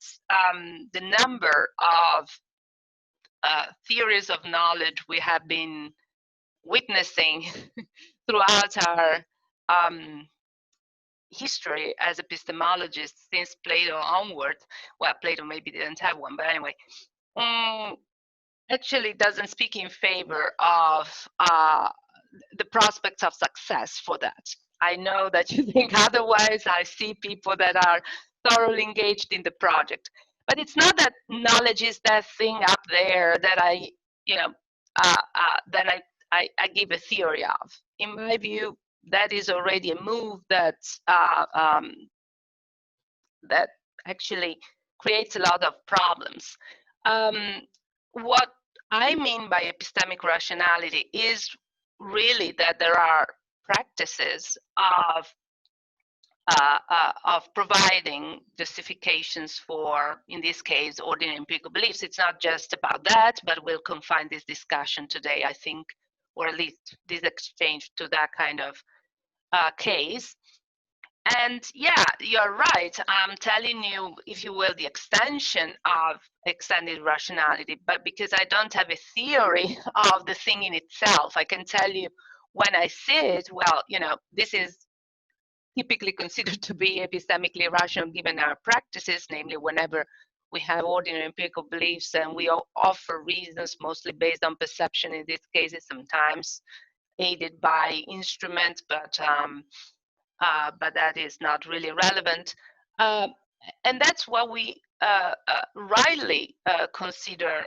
the number of theories of knowledge we have been witnessing throughout our history as epistemologists since Plato onward, well, Plato maybe didn't have one, but anyway, actually doesn't speak in favor of the prospects of success for that. I know that you think otherwise. I see people that are thoroughly engaged in the project, but it's not that knowledge is that thing up there that I, you know, that I give a theory of. In my view, that is already a move that that actually creates a lot of problems. What I mean by epistemic rationality is really that there are practices of providing justifications for, in this case, ordinary empirical beliefs. It's not just about that, but we'll confine this discussion today, I think, or at least this exchange to that kind of case. And yeah, you're right. I'm telling you, if you will, the extension of extended rationality, but because I don't have a theory of the thing in itself, I can tell you when I see it, well, you know, this is typically considered to be epistemically rational given our practices, namely whenever we have ordinary empirical beliefs and we offer reasons mostly based on perception, in this case, sometimes aided by instruments, but that is not really relevant. And that's what we rightly consider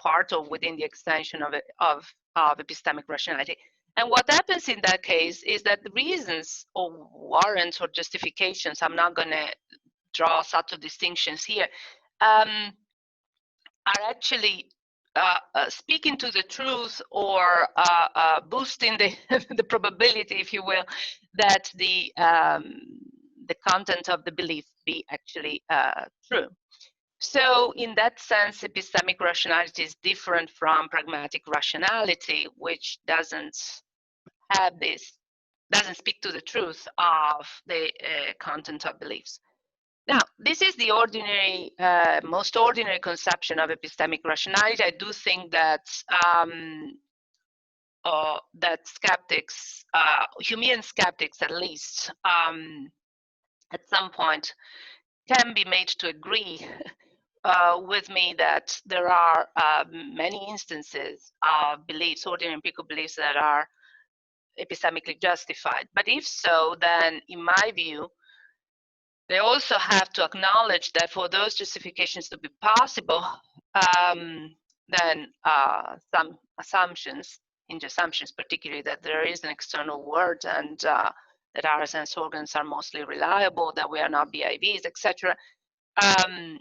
part of within the extension of epistemic rationality. And what happens in that case is that the reasons or warrants or justifications, I'm not going to draw subtle distinctions here, are actually speaking to the truth or boosting the, the probability, if you will, that the content of the belief be actually true. So in that sense, epistemic rationality is different from pragmatic rationality, which doesn't have this, doesn't speak to the truth of the content of beliefs. Now, this is the ordinary, most ordinary conception of epistemic rationality. I do think that that skeptics, Humean skeptics at least, at some point can be made to agree with me that there are many instances of beliefs, ordinary empirical beliefs, that are epistemically justified. But if so, then in my view, they also have to acknowledge that for those justifications to be possible, then some assumptions, Hinge assumptions particularly, that there is an external world and that our sense organs are mostly reliable, that we are not BIVs, etc.,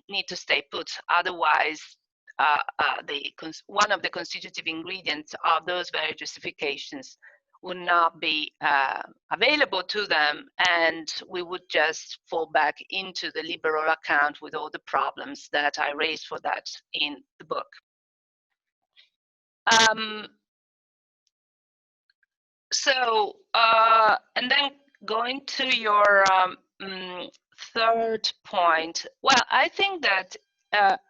need to stay put. Otherwise, one of the constitutive ingredients of those very justifications would not be available to them, and we would just fall back into the liberal account with all the problems that I raised for that in the book. And then going to your third point, well, I think that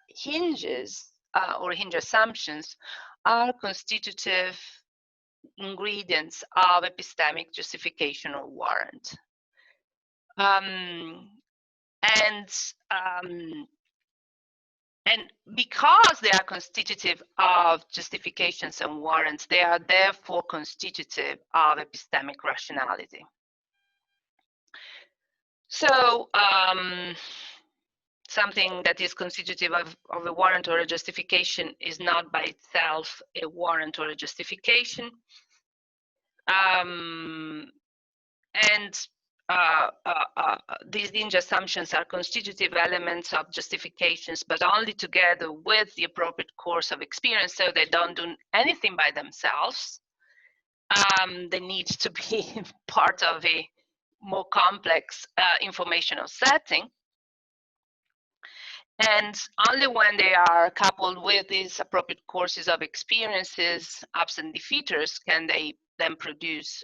hinges or hinge assumptions are constitutive ingredients of epistemic justification or warrant. And because they are constitutive of justifications and warrants, they are therefore constitutive of epistemic rationality. So something that is constitutive of a warrant or a justification is not by itself a warrant or a justification. These hinge assumptions are constitutive elements of justifications, but only together with the appropriate course of experience, so they don't do anything by themselves. They need to be part of a more complex informational setting. And only when they are coupled with these appropriate courses of experiences, ups and defeaters, can they then produce,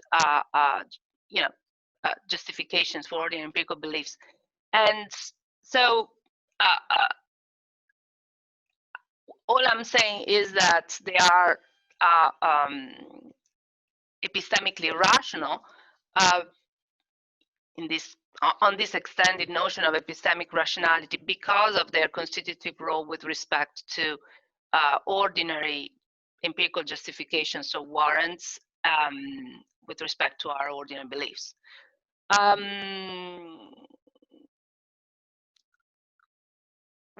justifications for ordinary empirical beliefs. And so, all I'm saying is that they are epistemically rational on this extended notion of epistemic rationality because of their constitutive role with respect to ordinary empirical justifications or warrants with respect to our ordinary beliefs.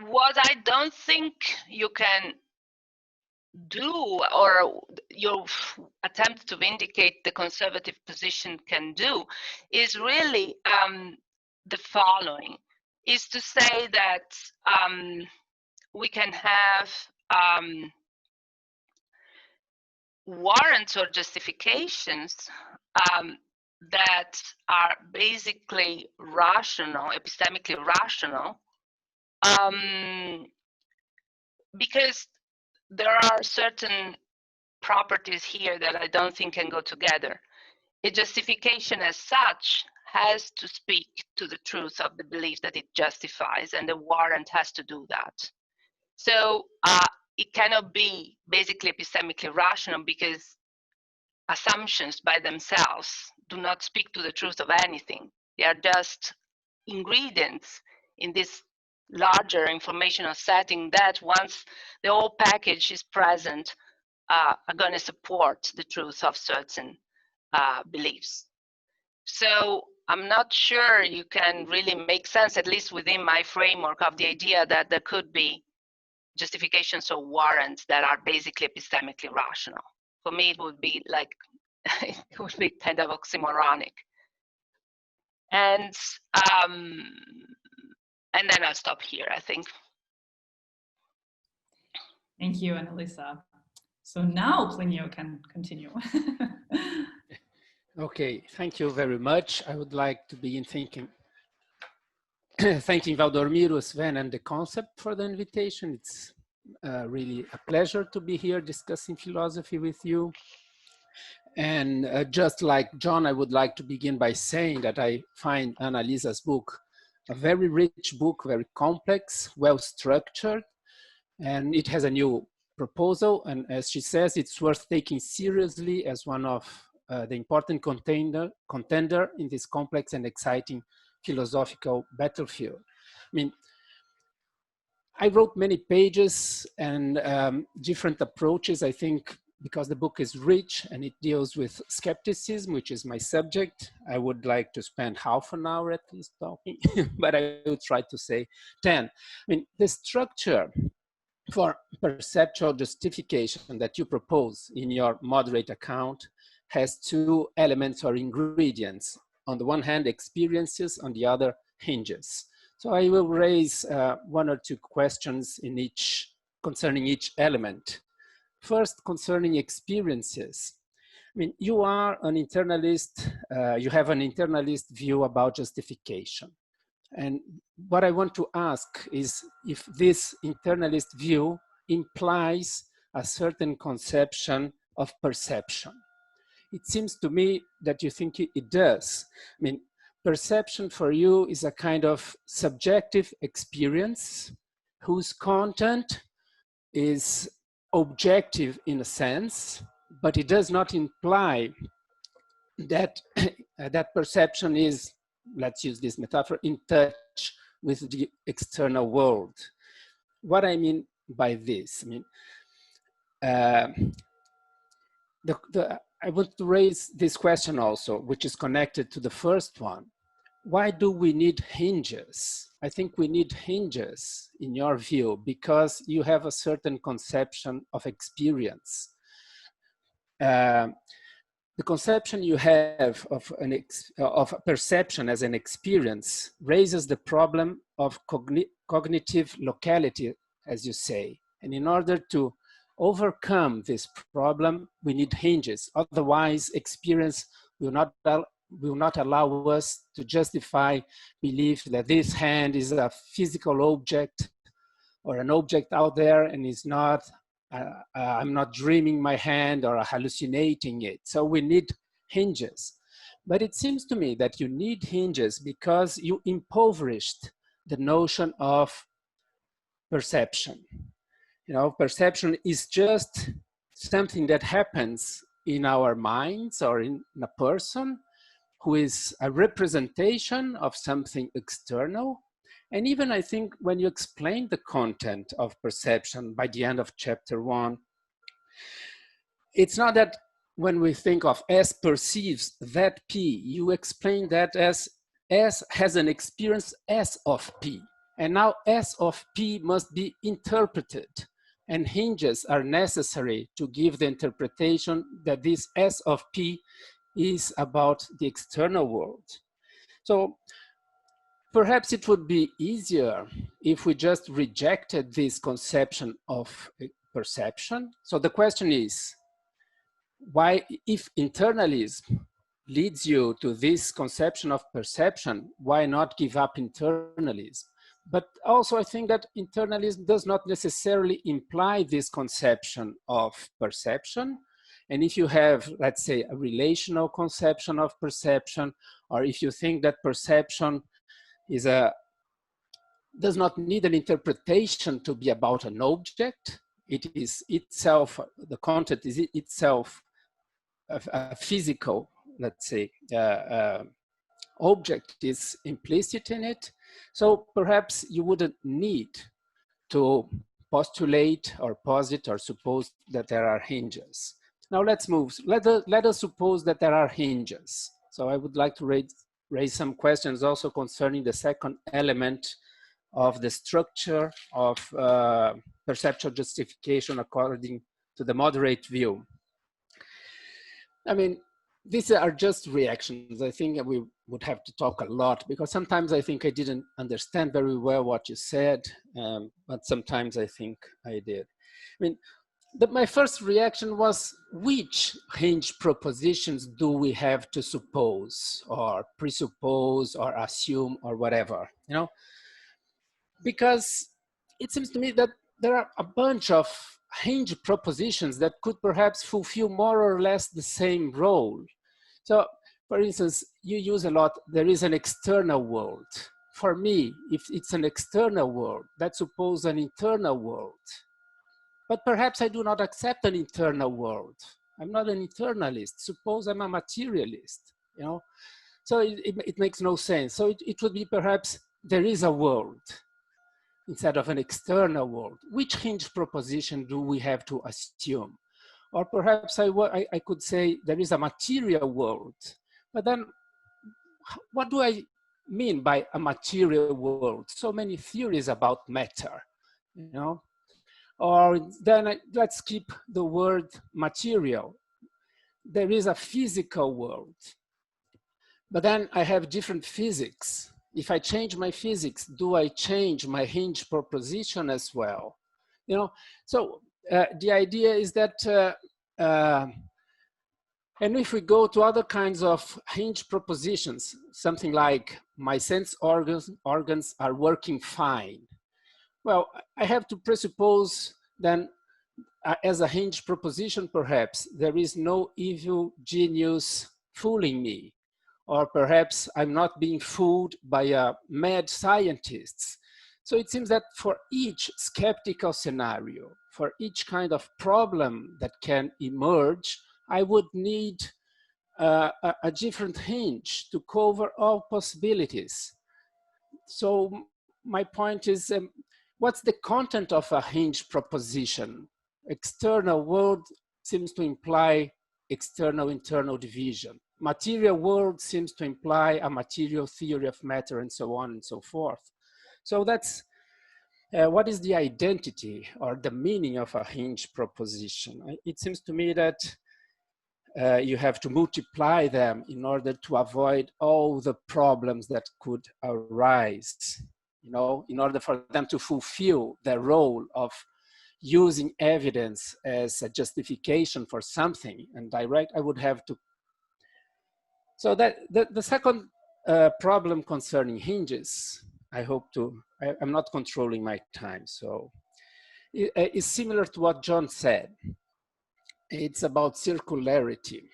What I don't think you can do, or your attempt to vindicate the conservative position can do, is really the following, is to say that we can have warrants or justifications that are basically rational, epistemically rational, because there are certain properties here that I don't think can go together. A justification as such has to speak to the truth of the belief that it justifies, and the warrant has to do that. So it cannot be basically epistemically rational because assumptions by themselves do not speak to the truth of anything. They are just ingredients in this larger informational setting that, once the whole package is present, are going to support the truth of certain beliefs. So I'm not sure you can really make sense, at least within my framework, of the idea that there could be justifications or warrants that are basically epistemically rational. For me, it would be like, it would be kind of oxymoronic. And then I'll stop here, I think. Thank you, Annalisa. So now Plínio can continue. Okay, thank you very much. I would like to begin thanking Valdomiro, Sven, and the concept for the invitation. It's really a pleasure to be here discussing philosophy with you. And just like John, I would like to begin by saying that I find Annalisa's book a very rich book, very complex, well-structured, and it has a new proposal. And as she says, it's worth taking seriously as one of the important contender in this complex and exciting philosophical battlefield. I mean, I wrote many pages and different approaches, I think, because the book is rich and it deals with skepticism, which is my subject. I would like to spend half an hour at least talking, but I will try to say 10. I mean, the structure for perceptual justification that you propose in your moderate account has two elements or ingredients. On the one hand, experiences, on the other, hinges. So I will raise one or two questions concerning each element. First, concerning experiences. I mean, you are an internalist, you have an internalist view about justification. And what I want to ask is if this internalist view implies a certain conception of perception. It seems to me that you think it does. I mean, perception for you is a kind of subjective experience whose content is objective in a sense, but it does not imply that that perception is, let's use this metaphor, in touch with the external world. What I mean by this, I mean, I want to raise this question also, which is connected to the first one. Why do we need hinges? I think we need hinges, in your view, because you have a certain conception of experience. The conception you have of perception as an experience raises the problem of cognitive locality, as you say. And in order to overcome this problem, we need hinges. Otherwise, experience will not will not allow us to justify belief that this hand is a physical object or an object out there and is not, I'm not dreaming my hand or hallucinating it. So we need hinges. But it seems to me that you need hinges because you impoverished the notion of perception. You know, perception is just something that happens in our minds or in a person who is a representation of something external. And even I think when you explain the content of perception by the end of chapter 1, it's not that when we think of S perceives that P, you explain that as S has an experience S of P. And now S of P must be interpreted. And hinges are necessary to give the interpretation that this S of P is about the external world. So perhaps it would be easier if we just rejected this conception of perception. So the question is, why, if internalism leads you to this conception of perception, why not give up internalism? But also I think that internalism does not necessarily imply this conception of perception. And if you have, let's say, a relational conception of perception, or if you think that perception is does not need an interpretation to be about an object, it is itself, the content is itself a physical, let's say, object is implicit in it. So perhaps you wouldn't need to postulate or posit or suppose that there are hinges. Now let's move. Let us suppose that there are hinges. So I would like to raise some questions also concerning the second element of the structure of perceptual justification according to the moderate view. I mean, these are just reactions. I think we would have to talk a lot because sometimes I think I didn't understand very well what you said, but sometimes I think I did. I mean, my first reaction was, which hinge propositions do we have to suppose or presuppose or assume or whatever, you know? Because it seems to me that there are a bunch of hinge propositions that could perhaps fulfill more or less the same role. So, for instance, you use a lot, there is an external world. For me, if it's an external world, that supposes an internal world. But perhaps I do not accept an internal world. I'm not an internalist. Suppose I'm a materialist, you know? So it makes no sense. So it would be perhaps there is a world instead of an external world. Which hinge proposition do we have to assume? Or perhaps I could say there is a material world. But then what do I mean by a material world? So many theories about matter, you know? Or then let's keep the word material. There is a physical world. But then I have different physics. If I change my physics, do I change my hinge proposition as well? You know, so the idea is that, and if we go to other kinds of hinge propositions, something like my sense organs are working fine. Well, I have to presuppose then as a hinge proposition, perhaps, there is no evil genius fooling me. Or perhaps I'm not being fooled by mad scientists. So it seems that for each skeptical scenario, for each kind of problem that can emerge, I would need a different hinge to cover all possibilities. So my point is, what's the content of a hinge proposition? External world seems to imply external-internal division. Material world seems to imply a material theory of matter and so on and so forth. So that's what is the identity or the meaning of a hinge proposition? It seems to me that you have to multiply them in order to avoid all the problems that could arise, you know, in order for them to fulfill their role of using evidence as a justification for something and direct, I would have to So that the second problem concerning hinges, I'm not controlling my time, so it's similar to what John said. It's about circularity.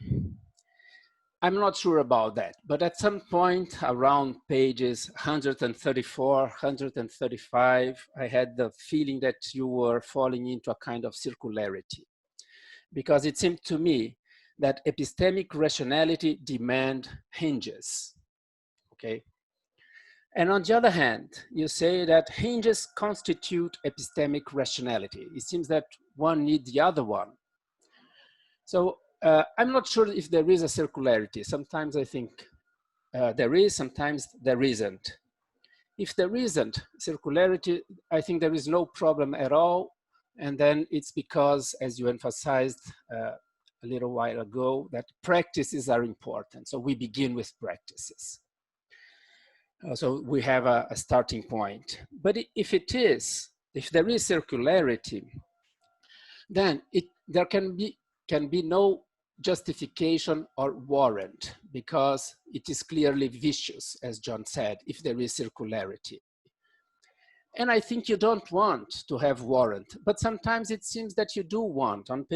I'm not sure about that, but at some point around pages 134, 135, I had the feeling that you were falling into a kind of circularity, because it seemed to me that epistemic rationality demand hinges, okay? And on the other hand, you say that hinges constitute epistemic rationality. It seems that one needs the other one. So I'm not sure if there is a circularity. Sometimes I think there is, sometimes there isn't. If there isn't circularity, I think there is no problem at all. And then it's because, as you emphasized a little while ago, that practices are important. So we begin with practices. So we have a starting point. But if there is circularity, then there can be no justification or warrant, because it is clearly vicious, as John said, if there is circularity. And I think you don't want to have warrant, but sometimes it seems that you do want. On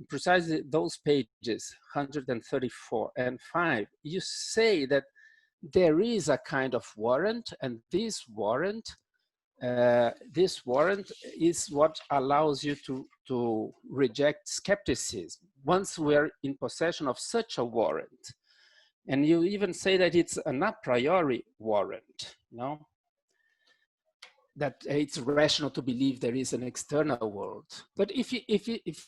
precisely those pages, 134 and 5, you say that there is a kind of warrant, and this warrant is what allows you to reject skepticism once we're in possession of such a warrant. And you even say that it's an a priori warrant, you know? That it's rational to believe there is an external world. But if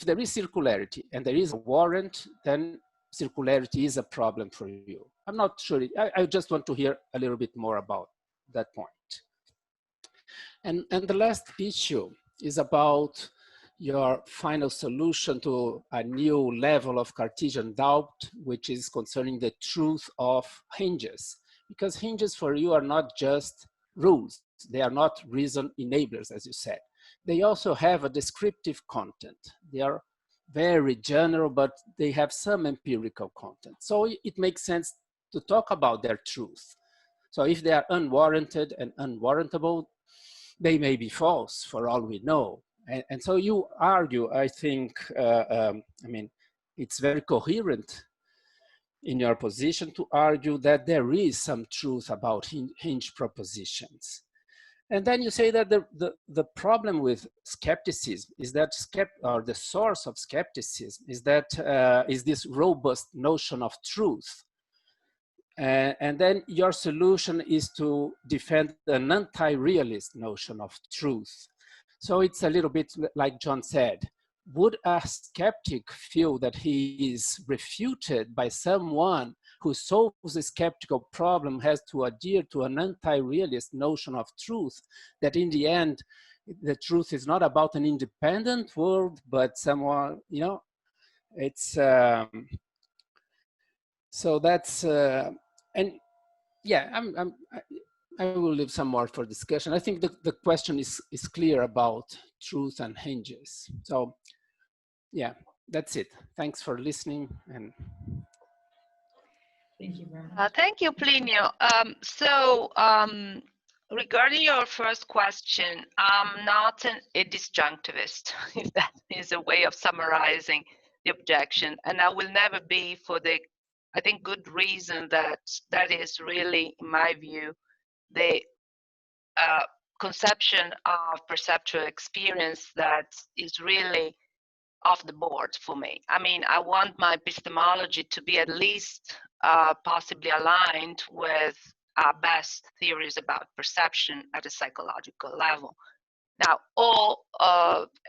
there is circularity and there is a warrant, then circularity is a problem for you. I'm not sure. I just want to hear a little bit more about that point. And the last issue is about your final solution to a new level of Cartesian doubt, which is concerning the truth of hinges. Because hinges for you are not just rules. They are not reason enablers, as you said. They also have a descriptive content. They are very general, but they have some empirical content. So it makes sense to talk about their truth. So if they are unwarranted and unwarrantable, they may be false for all we know. And so you argue, I think, I mean, it's very coherent in your position to argue that there is some truth about hinge propositions. And then you say that the problem with skepticism is that the source of skepticism is that is this robust notion of truth. And then your solution is to defend an anti-realist notion of truth. So it's a little bit like John said. Would a skeptic feel that he is refuted by someone who solves a skeptical problem has to adhere to an anti-realist notion of truth, that in the end, the truth is not about an independent world, but someone, you know, it's, so that's, and yeah, I will leave some more for discussion. I think the question is clear about truth and hinges. So yeah, that's it. Thanks for listening. And Thank you very much. Thank you, Plínio. Regarding your first question, I'm not a disjunctivist, if that is a way of summarizing the objection. And I will never be, for the, I think, good reason that is really, in my view, the conception of perceptual experience that is really off the board for me. I mean, I want my epistemology to be at least possibly aligned with our best theories about perception at a psychological level. Now, all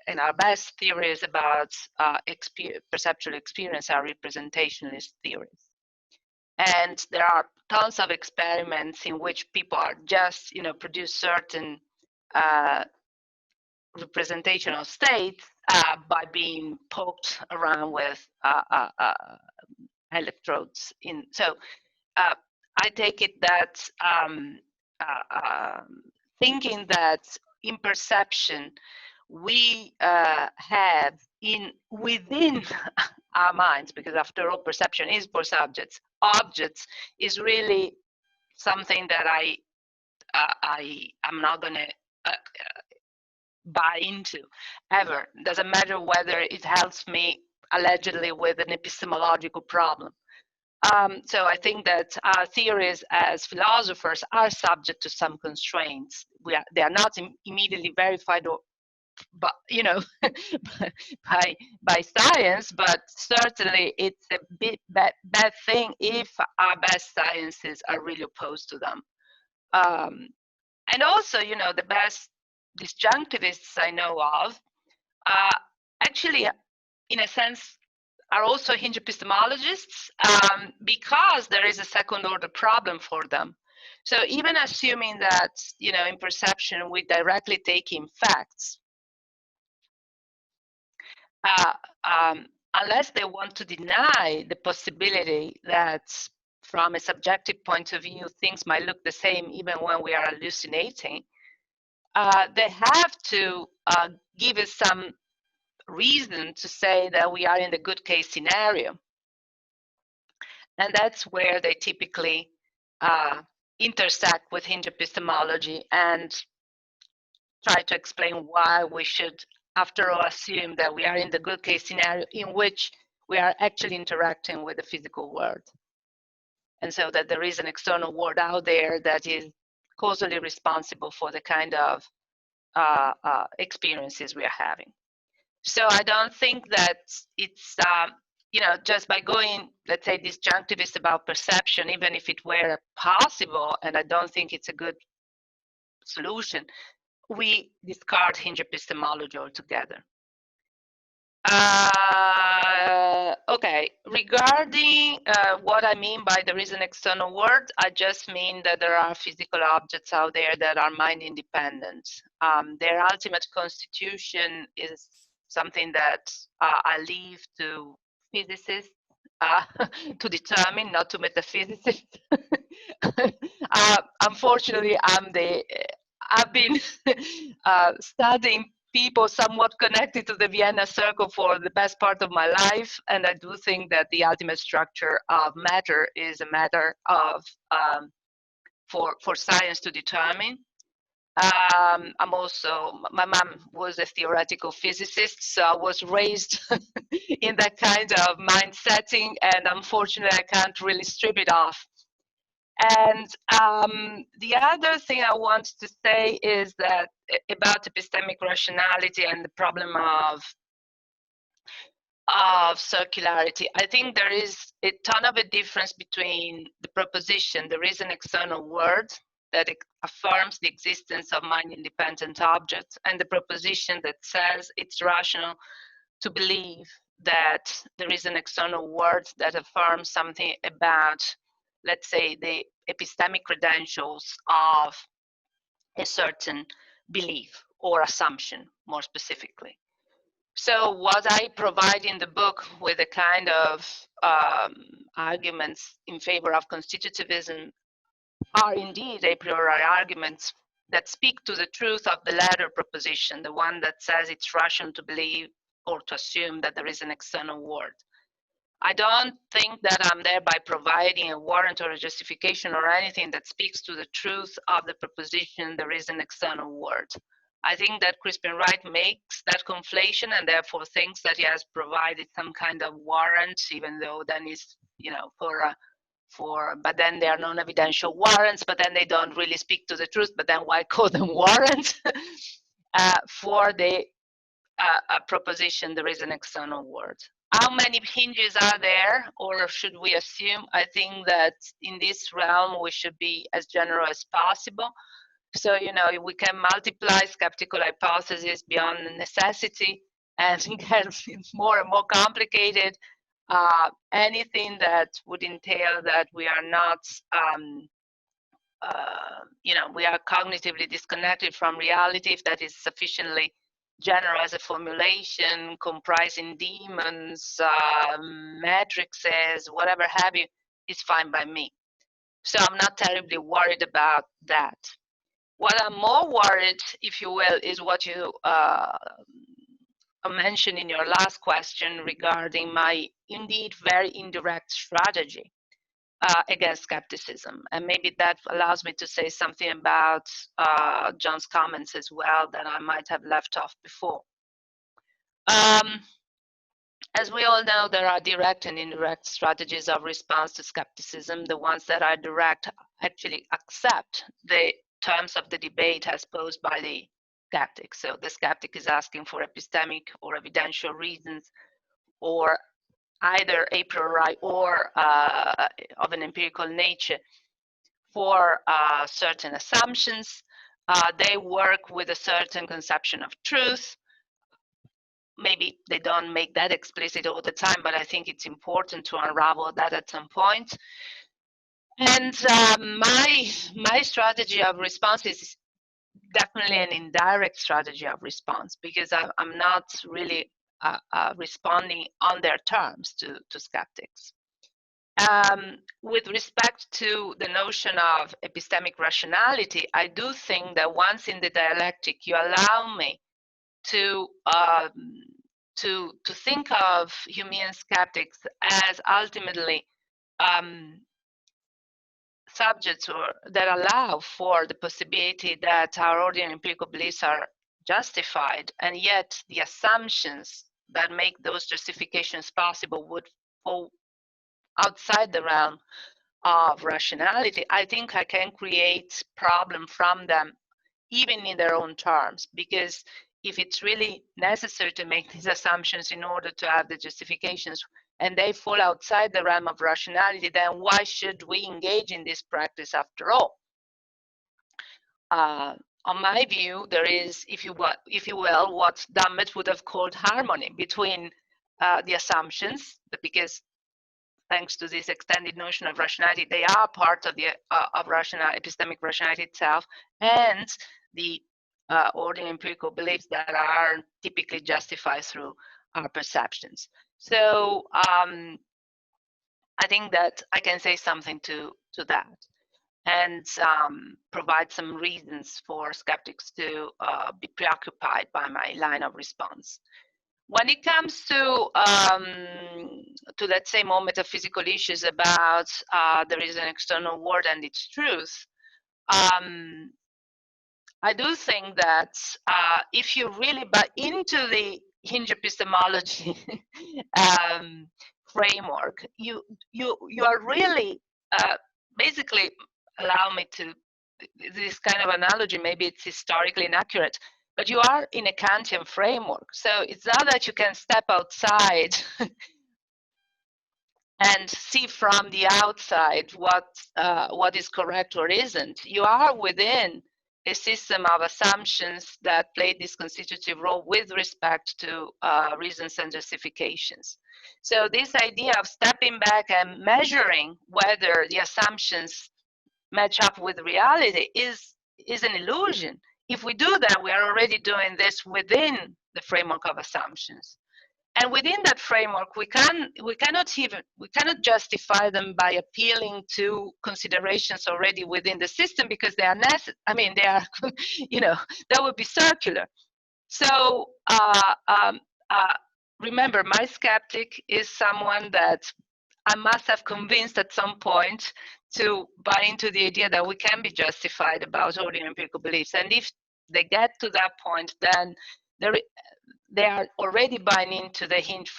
and our best theories about perceptual experience are representationalist theories. And there are tons of experiments in which people are just, you know, produce certain representational states by being poked around with electrodes in. So I take it that thinking that in perception we have within our minds, because after all, perception is for subjects. Objects is really something that I'm not going to buy into ever. Doesn't matter whether it helps me allegedly with an epistemological problem. So I think that our theories as philosophers are subject to some constraints. They are not immediately verified or, but by science, but certainly it's a bit bad thing if our best sciences are really opposed to them. And also, the best disjunctivists I know of actually, in a sense, are also Hinge epistemologists, because there is a second order problem for them. So even assuming that, in perception, we directly take in facts, unless they want to deny the possibility that from a subjective point of view, things might look the same even when we are hallucinating, they have to give us some reason to say that we are in the good case scenario. And that's where they typically intersect with Hinge epistemology and try to explain why we should, after all, assume that we are in the good case scenario in which we are actually interacting with the physical world. And so that there is an external world out there that is causally responsible for the kind of experiences we are having. So I don't think that it's, just by going, let's say, disjunctivist about perception, even if it were possible, and I don't think it's a good solution, we discard Hinge epistemology altogether. Okay, regarding what I mean by there is an external world, I just mean that there are physical objects out there that are mind independent. Their ultimate constitution is something that I leave to physicists to determine, not to metaphysicists. Unfortunately, I've been studying people somewhat connected to the Vienna Circle for the best part of my life, and I do think that the ultimate structure of matter is a matter of for science to determine. I'm also, my mom was a theoretical physicist, so I was raised in that kind of mind setting, and unfortunately I can't really strip it off. And the other thing I want to say is that about epistemic rationality and the problem of circularity, I think there is a ton of a difference between the proposition there is an external world that affirms the existence of mind-independent objects and the proposition that says it's rational to believe that there is an external world that affirms something about, let's say, the epistemic credentials of a certain belief or assumption, more specifically. So what I provide in the book with a kind of arguments in favor of constitutivism are indeed a priori arguments that speak to the truth of the latter proposition, the one that says it's rational to believe or to assume that there is an external world. I don't think that I'm thereby providing a warrant or a justification or anything that speaks to the truth of the proposition there is an external world. I think that Crispin Wright makes that conflation and therefore thinks that he has provided some kind of warrant, even though then it's, but then they are non-evidential warrants, but then they don't really speak to the truth, but then why call them warrants? For the proposition there is an external world. How many hinges are there, or should we assume? I think that in this realm we should be as general as possible. So, we can multiply skeptical hypotheses beyond necessity and it gets more and more complicated. Anything that would entail that we are not, we are cognitively disconnected from reality, if that is sufficiently general as a formulation, comprising demons, matrices, whatever have you, is fine by me. So I'm not terribly worried about that. What I'm more worried, if you will, is what you mentioned in your last question regarding my indeed very indirect strategy against skepticism. And maybe that allows me to say something about John's comments as well that I might have left off before. As we all know, there are direct and indirect strategies of response to skepticism. The ones that are direct actually accept the terms of the debate as posed by the skeptic. So the skeptic is asking for epistemic or evidential reasons, or either a priori or of an empirical nature for certain assumptions. They work with a certain conception of truth. Maybe they don't make that explicit all the time, but I think it's important to unravel that at some point. And my strategy of response is definitely an indirect strategy of response, because I'm not really responding on their terms to skeptics. With respect to the notion of epistemic rationality, I do think that once in the dialectic you allow me to think of Humean skeptics as ultimately subjects that allow for the possibility that our ordinary empirical beliefs are justified, and yet the assumptions that make those justifications possible would fall outside the realm of rationality, I think I can create problem from them even in their own terms, because if it's really necessary to make these assumptions in order to have the justifications and they fall outside the realm of rationality, then why should we engage in this practice after all? On my view, there is, if you will, what Dummett would have called harmony between the assumptions, because thanks to this extended notion of rationality, they are part of the epistemic rationality itself, and the ordinary empirical beliefs that are typically justified through our perceptions. So I think that I can say something to that, and provide some reasons for skeptics to be preoccupied by my line of response. When it comes to let's say more metaphysical issues about there is an external world and its truth, I do think that if you really buy into the Hinge Epistemology framework, you are really basically, allow me to, this kind of analogy, maybe it's historically inaccurate, but you are in a Kantian framework. So it's not that you can step outside and see from the outside what is correct or isn't. You are within a system of assumptions that play this constitutive role with respect to reasons and justifications. So this idea of stepping back and measuring whether the assumptions match up with reality is an illusion. If we do that, we are already doing this within the framework of assumptions. And within that framework, we cannot justify them by appealing to considerations already within the system, because they are necessary. I mean, they are, that would be circular. So remember, my skeptic is someone that I must have convinced at some point to buy into the idea that we can be justified about ordinary empirical beliefs. And if they get to that point, then they are already buying into the Hinge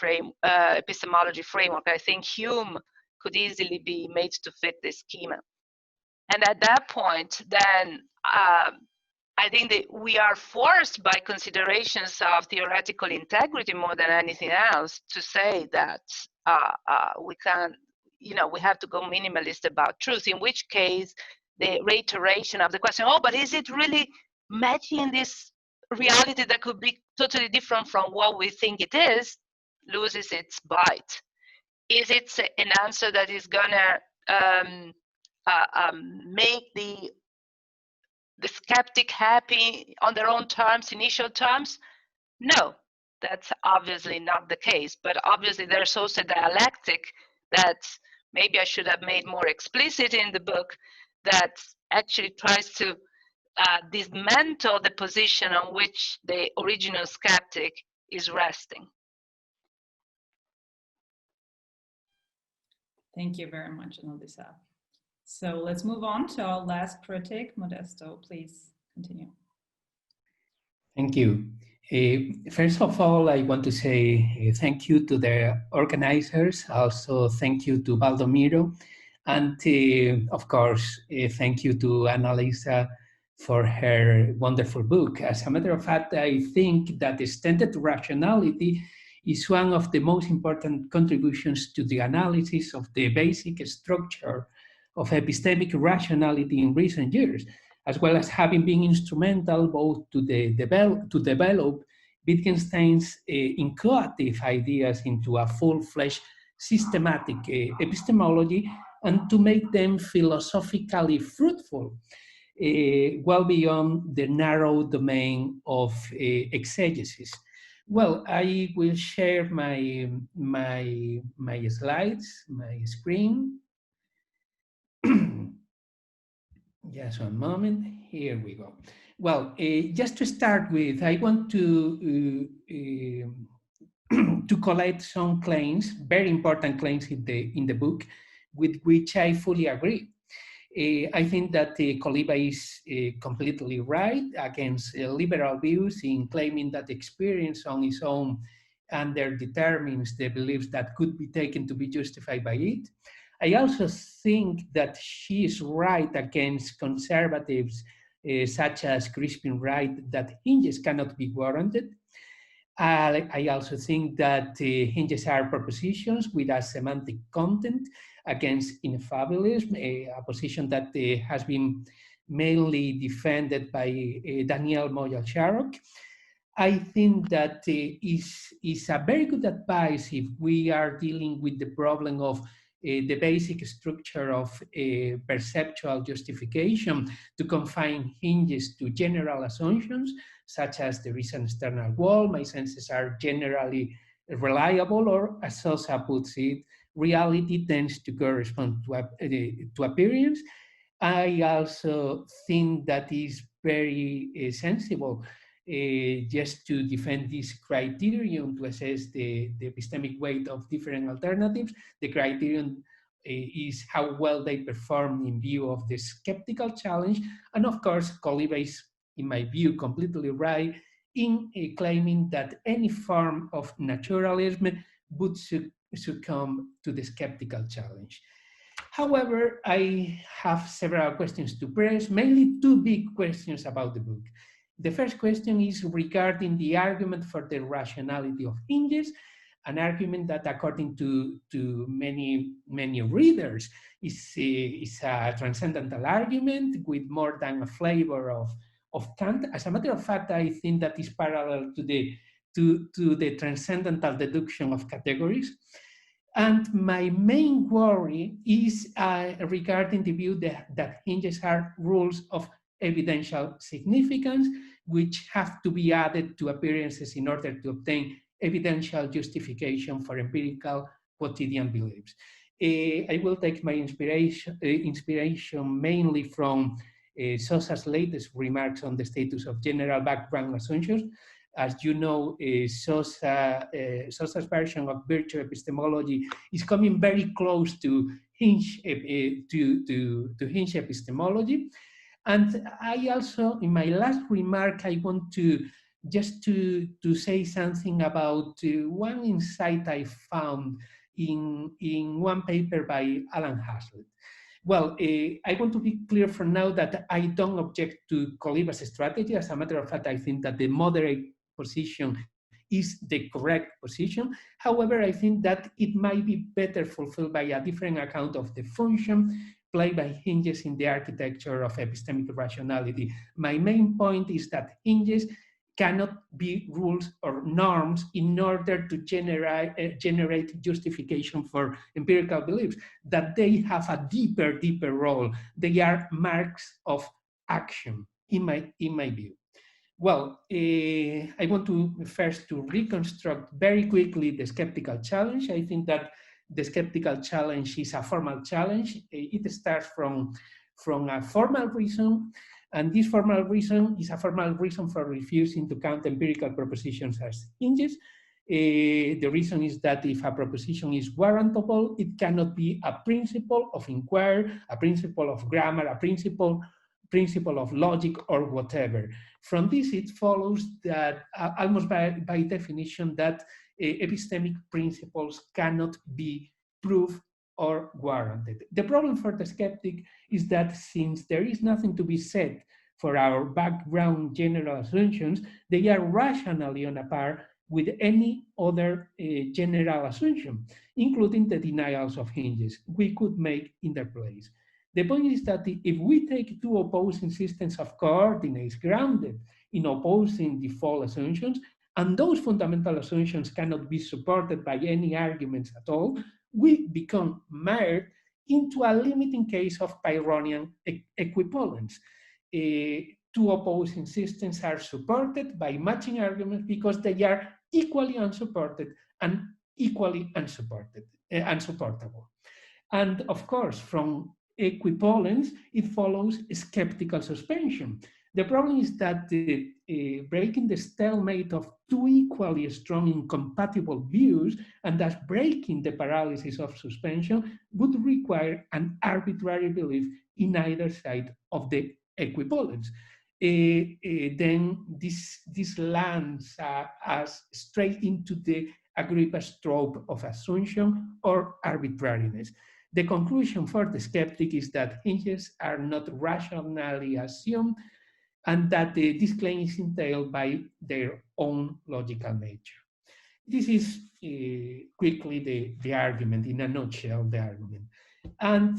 epistemology framework. I think Hume could easily be made to fit this schema. And at that point, then I think that we are forced by considerations of theoretical integrity more than anything else to say that we can, we have to go minimalist about truth, in which case the reiteration of the question, oh, but is it really matching this reality that could be totally different from what we think it is, loses its bite. Is it an answer that is gonna make the skeptic happy on their own terms, initial terms? No, that's obviously not the case. But obviously there's also dialectic that maybe I should have made more explicit in the book, that actually tries to dismantle the position on which the original skeptic is resting. Thank you very much, Annalisa. So let's move on to our last critic. Modesto, please continue. Thank you. First of all, I want to say thank you to the organizers. Also, thank you to Baldomiro. And of course, thank you to Annalisa for her wonderful book. As a matter of fact, I think that extended rationality is one of the most important contributions to the analysis of the basic structure of epistemic rationality in recent years, as well as having been instrumental both to develop Wittgenstein's inchoative ideas into a full-fledged systematic epistemology and to make them philosophically fruitful, well beyond the narrow domain of exegesis. Well, I will share my slides, my screen. Just one moment. Here we go. Well, just to start with, I want to to collect some claims, very important claims in the book, with which I fully agree. I think that Coliva is completely right against liberal views in claiming that experience on its own underdetermines the beliefs that could be taken to be justified by it. I also think that she is right against conservatives such as Crispin Wright that hinges cannot be warranted. I also think that hinges are propositions with a semantic content against ineffabilism, a position that has been mainly defended by Daniel Moyal-Sharrock. I think that is a very good advice if we are dealing with the problem of the basic structure of perceptual justification to confine hinges to general assumptions, such as there is an external wall, my senses are generally reliable, or as Sosa puts it, reality tends to correspond to appearance. I also think that is very sensible just to defend this criterion to assess the epistemic weight of different alternatives. The criterion is how well they perform in view of the skeptical challenge. And of course, Coliva is, in my view, completely right in claiming that any form of naturalism would succumb to the skeptical challenge. However, I have several questions to press, mainly two big questions about the book. The first question is regarding the argument for the rationality of hinges, an argument that, according to many readers, is a transcendental argument with more than a flavor of Kant. As a matter of fact, I think that is parallel to the transcendental deduction of categories. And my main worry is regarding the view that hinges are rules of evidential significance, which have to be added to appearances in order to obtain evidential justification for empirical quotidian beliefs. I will take my inspiration mainly from Sosa's latest remarks on the status of general background assumptions. As you know, Sosa's version of virtue epistemology is coming very close to Hinge epistemology. And I also, in my last remark, I want to just to say something about one insight I found in one paper by Alan Hazlitt. Well, I want to be clear for now that I don't object to Coliva's strategy. As a matter of fact, I think that the moderate position is the correct position. However, I think that it might be better fulfilled by a different account of the function played by hinges in the architecture of epistemic rationality. My main point is that hinges cannot be rules or norms in order to generate justification for empirical beliefs, that they have a deeper role. They are marks of action, in my view. Well, I want to first to reconstruct very quickly the skeptical challenge. I think that the skeptical challenge is a formal challenge. It starts from a formal reason, And this formal reason is a formal reason for refusing to count empirical propositions as hinges. The reason is that if a proposition is warrantable, it cannot be a principle of inquiry, a principle of grammar, a principle of logic, or whatever. From this, it follows that almost by definition that epistemic principles cannot be proved or warranted. The problem for the skeptic is that since there is nothing to be said for our background general assumptions, they are rationally on a par with any other general assumption, including the denials of hinges we could make in their place. The point is that if we take two opposing systems of coordinates grounded in opposing default assumptions, and those fundamental assumptions cannot be supported by any arguments at all, we become mired into a limiting case of Pyrrhonian equivalence. Two opposing systems are supported by matching arguments because they are equally unsupported and equally unsupportable. And of course, from equivalence, it follows skeptical suspension. The problem is that breaking the stalemate of two equally strong incompatible views and thus breaking the paralysis of suspension would require an arbitrary belief in either side of the equivalence. Then this lands us straight into the Agrippa's trope of assumption or arbitrariness. The conclusion for the skeptic is that hinges are not rationally assumed and that this claim is entailed by their own logical nature. This is quickly the argument, in a nutshell, the argument. And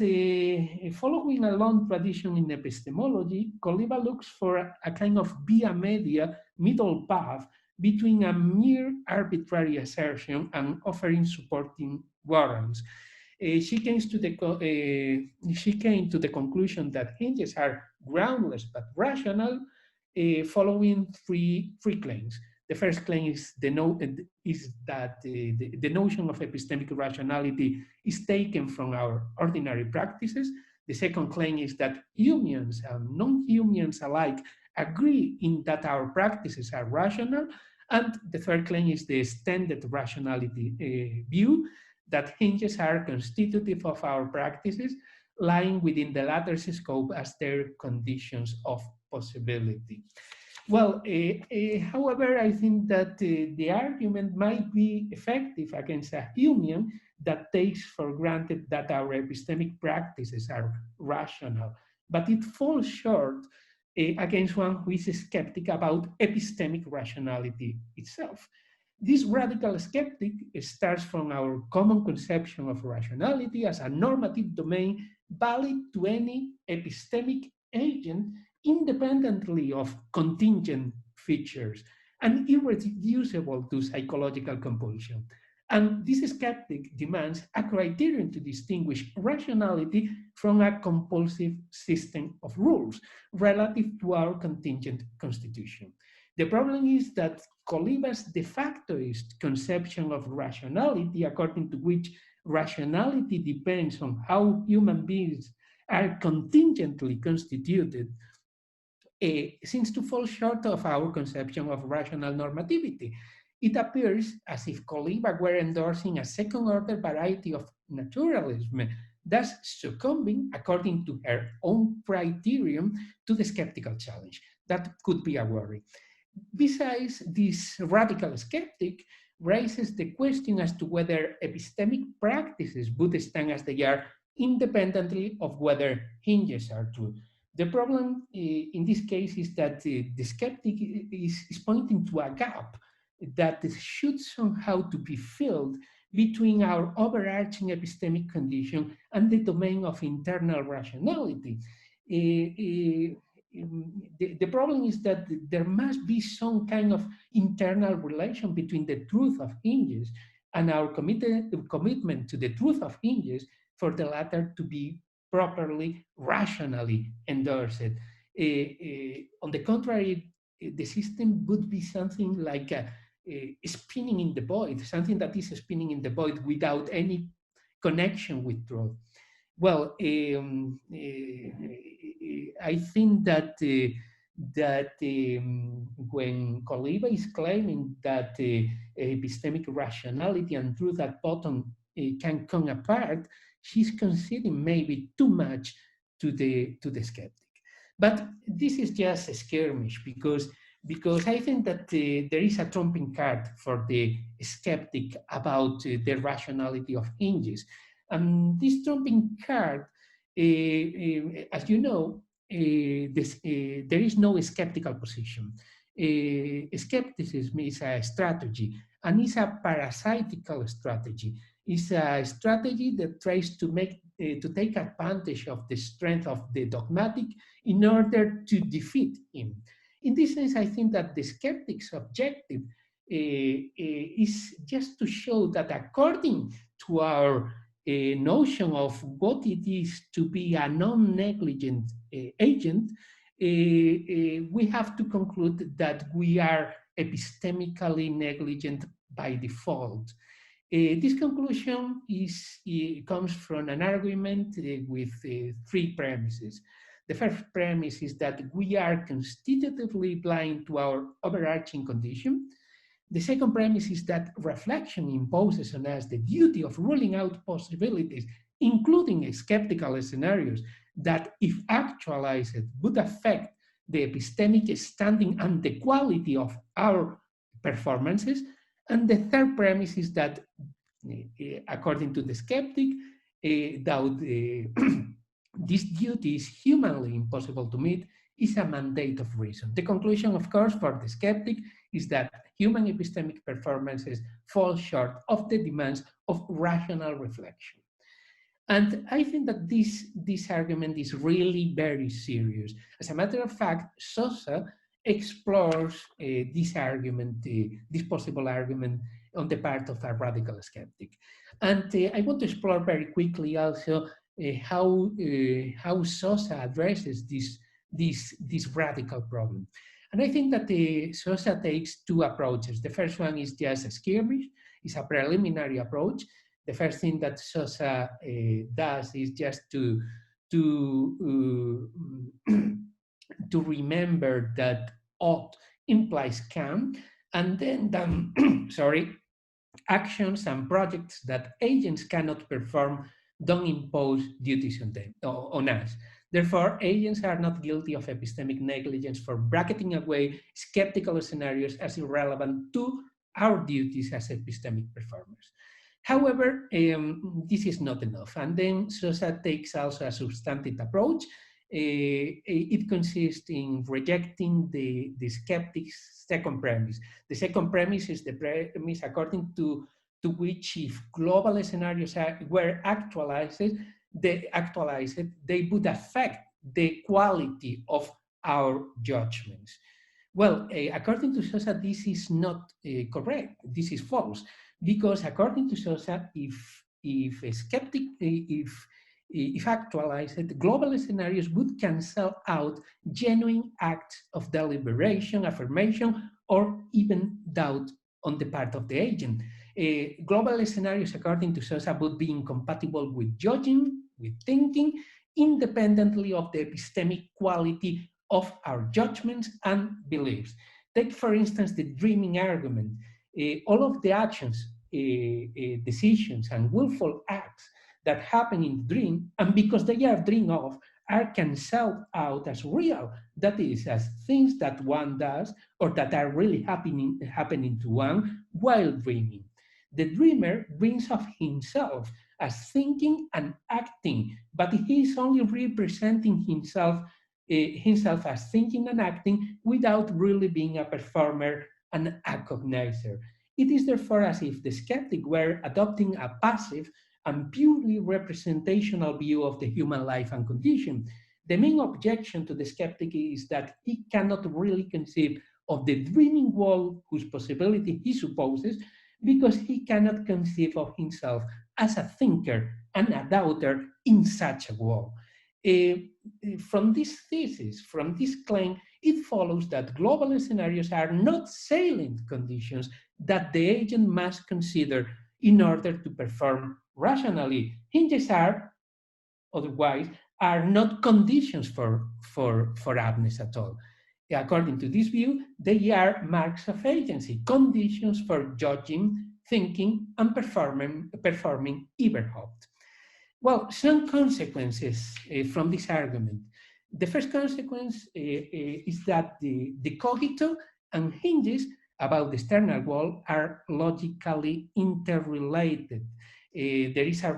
following a long tradition in epistemology, Coliva looks for a kind of via media, middle path between a mere arbitrary assertion and offering supporting warrants. She came to the conclusion that hinges are groundless but rational, following three claims. The first claim is that the notion of epistemic rationality is taken from our ordinary practices. The second claim is that Humeans and non-Humeans alike agree in that our practices are rational. And the third claim is the extended rationality view, that hinges are constitutive of our practices, lying within the latter's scope as their conditions of possibility. Well, however, I think that the argument might be effective against a Humean that takes for granted that our epistemic practices are rational, but it falls short against one who is skeptic about epistemic rationality itself. This radical skeptic starts from our common conception of rationality as a normative domain valid to any epistemic agent independently of contingent features and irreducible to psychological compulsion. And this skeptic demands a criterion to distinguish rationality from a compulsive system of rules relative to our contingent constitution. The problem is that Coliva's de factoist conception of rationality, according to which rationality depends on how human beings are contingently constituted, seems to fall short of our conception of rational normativity. It appears as if Coliva were endorsing a second-order variety of naturalism, thus succumbing, according to her own criterion, to the skeptical challenge. That could be a worry. Besides, this radical skeptic raises the question as to whether epistemic practices would stand as they are independently of whether hinges are true. The problem in this case is that the skeptic is pointing to a gap that should somehow to be filled between our overarching epistemic condition and the domain of internal rationality. The problem is that there must be some kind of internal relation between the truth of hinges and our commitment to the truth of hinges for the latter to be properly, rationally endorsed. On the contrary, the system would be something like spinning in the void, something that is spinning in the void without any connection with truth. Well, I think that when Coliva is claiming that epistemic rationality and truth at bottom can come apart, she's conceding maybe too much to the skeptic. But this is just a skirmish because I think that there is a trumping card for the skeptic about the rationality of hinges. And this trumping card, as you know, there is no skeptical position. Skepticism is a strategy, and it's a parasitical strategy. It's a strategy that tries to take advantage of the strength of the dogmatic in order to defeat him. In this sense, I think that the skeptic's objective is just to show that according to our notion of what it is to be a non-negligent agent, we have to conclude that we are epistemically negligent by default. This conclusion comes from an argument with three premises. The first premise is that we are constitutively blind to our overarching condition. The second premise is that reflection imposes on us the duty of ruling out possibilities, including skeptical scenarios, that, if actualized, would affect the epistemic standing and the quality of our performances. And the third premise is that, according to the skeptic, this duty is humanly impossible to meet, is a mandate of reason. The conclusion, of course, for the skeptic is that human epistemic performances fall short of the demands of rational reflection. And I think that this argument is really very serious. As a matter of fact, Sosa explores this argument, this possible argument on the part of a radical skeptic. And I want to explore very quickly also how Sosa addresses this radical problem. And I think that Sosa takes two approaches. The first one is just a skirmish, it's a preliminary approach. The first thing that Sosa does is just to remember that ought implies can, and then actions and projects that agents cannot perform don't impose duties on us. Therefore, agents are not guilty of epistemic negligence for bracketing away skeptical scenarios as irrelevant to our duties as epistemic performers. However, this is not enough. And then Sosa takes also a substantive approach. It consists in rejecting the skeptic's second premise. The second premise is the premise according to which, if global scenarios were actualized, they would affect the quality of our judgments. Well, according to Sosa, this is not correct. This is false, because according to Sosa, if actualized, global scenarios would cancel out genuine acts of deliberation, affirmation, or even doubt on the part of the agent. Global scenarios, according to Sosa, would be incompatible with judging, with thinking, independently of the epistemic quality of our judgments and beliefs. Take, for instance, the dreaming argument. All of the actions, decisions, and willful acts that happen in the dream, and because they are dreamed of, are cancelled out as real. That is, as things that one does or that are really happening to one while dreaming. The dreamer dreams of himself as thinking and acting, but he is only representing himself as thinking and acting without really being a performer and a cognizer. It is therefore as if the skeptic were adopting a passive and purely representational view of the human life and condition. The main objection to the skeptic is that he cannot really conceive of the dreaming world whose possibility he supposes, because he cannot conceive of himself as a thinker and a doubter in such a world. From this thesis, from this claim, it follows that global scenarios are not salient conditions that the agent must consider in order to perform rationally. Hinges are, otherwise, are not conditions for aptness at all. According to this view, they are marks of agency, conditions for judging, thinking, and performing Überhaupt. Well, some consequences from this argument. The first consequence is that the cogito and hinges about the external world are logically interrelated. There is a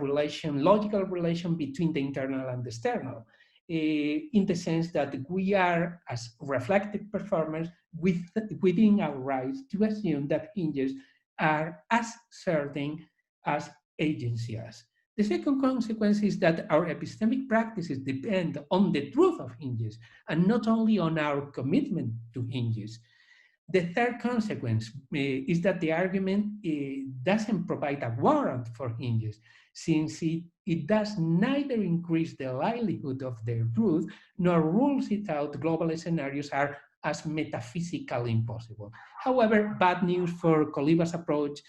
logical relation between the internal and the external, in the sense that we are, as reflective performers, within our rights to assume that hinges are as certain as agency is. The second consequence is that our epistemic practices depend on the truth of hinges and not only on our commitment to hinges. The third consequence is that the argument doesn't provide a warrant for hinges, since it does neither increase the likelihood of their truth nor rules it out global scenarios are as metaphysically impossible. However, bad news for Coliva's approach.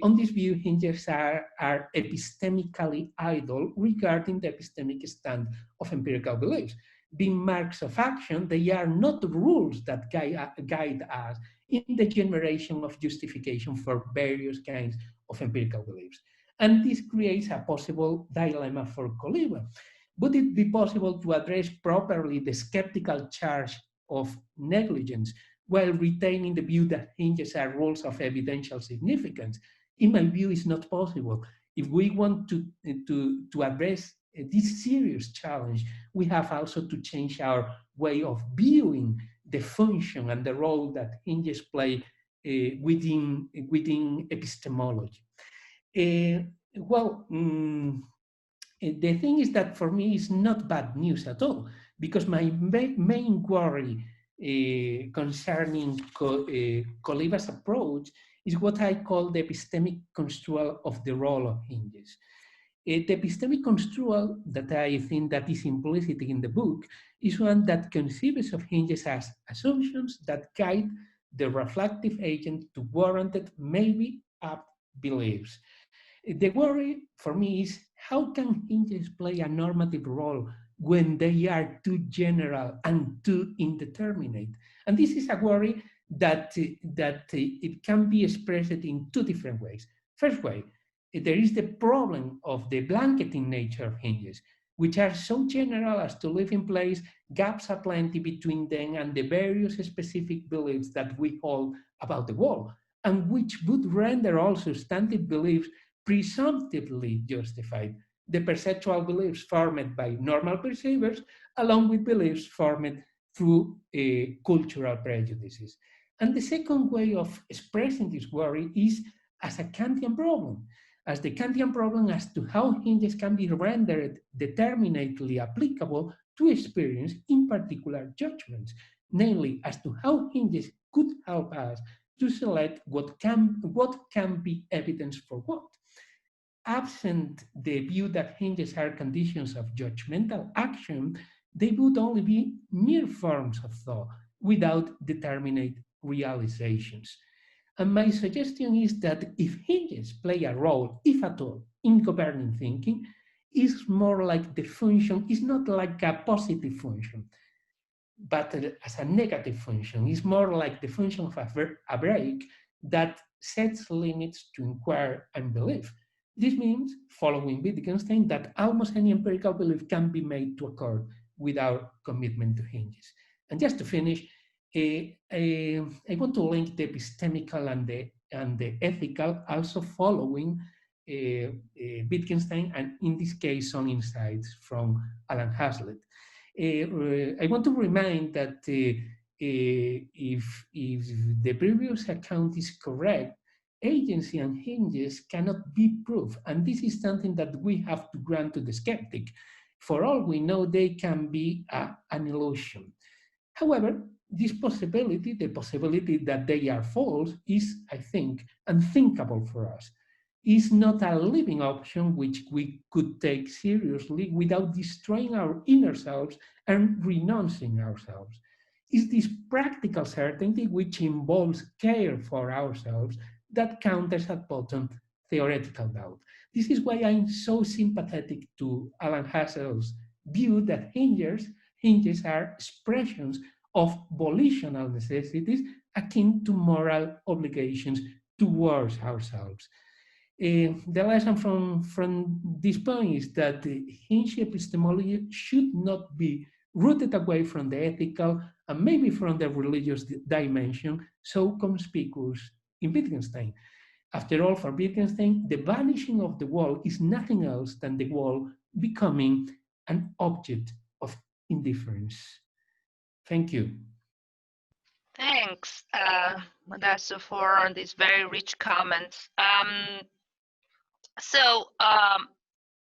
On this view, hinges are epistemically idle regarding the epistemic stand of empirical beliefs. Being marks of action, they are not rules that guide us in the generation of justification for various kinds of empirical beliefs. And this creates a possible dilemma for Coliva. Would it be possible to address properly the skeptical charge of negligence while retaining the view that hinges are rules of evidential significance? In my view, it's not possible. If we want to address this serious challenge, we have also to change our way of viewing the function and the role that hinges play within epistemology. The thing is that for me, it's not bad news at all, because my main worry concerning Coliva's approach is what I call the epistemic construal of the role of hinges. The epistemic construal that I think that is implicit in the book is one that conceives of hinges as assumptions that guide the reflective agent to warranted, maybe apt beliefs. The worry for me is, how can hinges play a normative role when they are too general and too indeterminate? And this is a worry that it can be expressed in two different ways. First way, there is the problem of the blanketing nature of hinges, which are so general as to leave in place gaps aplenty between them and the various specific beliefs that we hold about the world, and which would render all substantive beliefs presumptively justified. The perceptual beliefs formed by normal perceivers, along with beliefs formed through cultural prejudices. And the second way of expressing this worry is as a Kantian problem, as the Kantian problem as to how hinges can be rendered determinately applicable to experience, in particular judgments, namely as to how hinges could help us to select what can be evidence for what. Absent the view that hinges are conditions of judgmental action, they would only be mere forms of thought without determinate realizations. And my suggestion is that if hinges play a role, if at all, in governing thinking, is more like the function, is not like a positive function, but as a negative function. Is more like the function of a break that sets limits to inquiry and belief. This means, following Wittgenstein, that almost any empirical belief can be made to occur without commitment to hinges. And just to finish, I want to link the epistemical and the ethical, also following Wittgenstein, and in this case, some insights from Alan Hazlitt. I want to remind that if the previous account is correct, agency and hinges cannot be proved, and this is something that we have to grant to the skeptic. For all we know, they can be an illusion. However, this possibility, the possibility that they are false, is, I think, unthinkable for us. Is not a living option which we could take seriously without destroying our inner selves and renouncing ourselves. Is this practical certainty which involves care for ourselves that counters at bottom theoretical doubt. This is why I'm so sympathetic to Alan Hazlitt's view that hinges are expressions of volitional necessities akin to moral obligations towards ourselves. The lesson from this point is that the Hinge epistemology should not be rooted away from the ethical and maybe from the religious dimension so conspicuous in Wittgenstein. After all, for Wittgenstein, the vanishing of the world is nothing else than the world becoming an object of indifference. Thank you. Thanks, Modesto, for these very rich comments.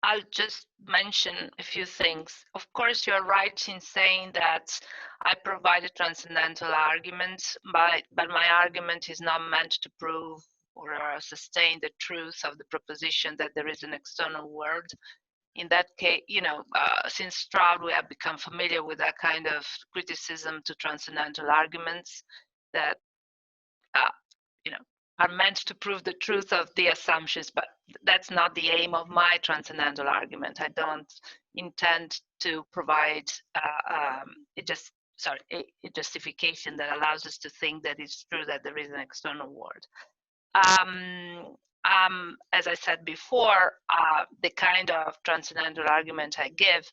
I'll just mention a few things. Of course, you're right in saying that I provide a transcendental argument, but my argument is not meant to prove or sustain the truth of the proposition that there is an external world. In that case, since Stroud, we have become familiar with that kind of criticism to transcendental arguments that, are meant to prove the truth of the assumptions, but that's not the aim of my transcendental argument. I don't intend to provide a justification that allows us to think that it's true that there is an external world. As I said before, the kind of transcendental argument I give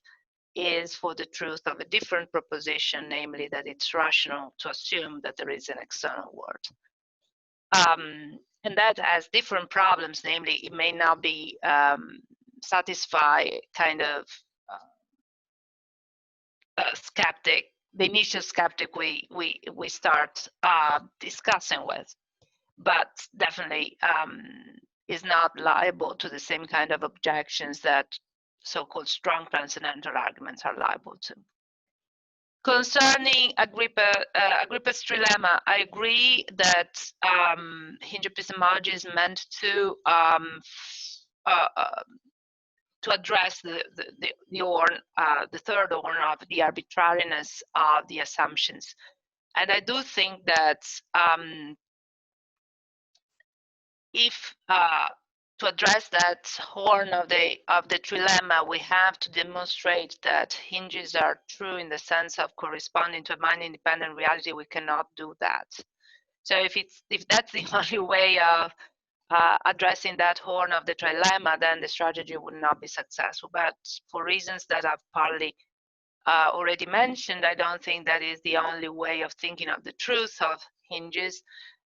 is for the truth of a different proposition, namely that it's rational to assume that there is an external world. And that has different problems, namely it may not be satisfy kind of skeptic, the initial skeptic we start discussing with, but definitely is not liable to the same kind of objections that so-called strong transcendental arguments are liable to. Concerning Agrippa's trilemma, I agree that Hinge epistemology is meant to address the third horn of the arbitrariness of the assumptions, and I do think that if to address that horn of the trilemma, we have to demonstrate that hinges are true in the sense of corresponding to a mind-independent reality. We cannot do that. So if that's the only way of addressing that horn of the trilemma, then the strategy would not be successful. But for reasons that I've partly already mentioned, I don't think that is the only way of thinking of the truth of hinges,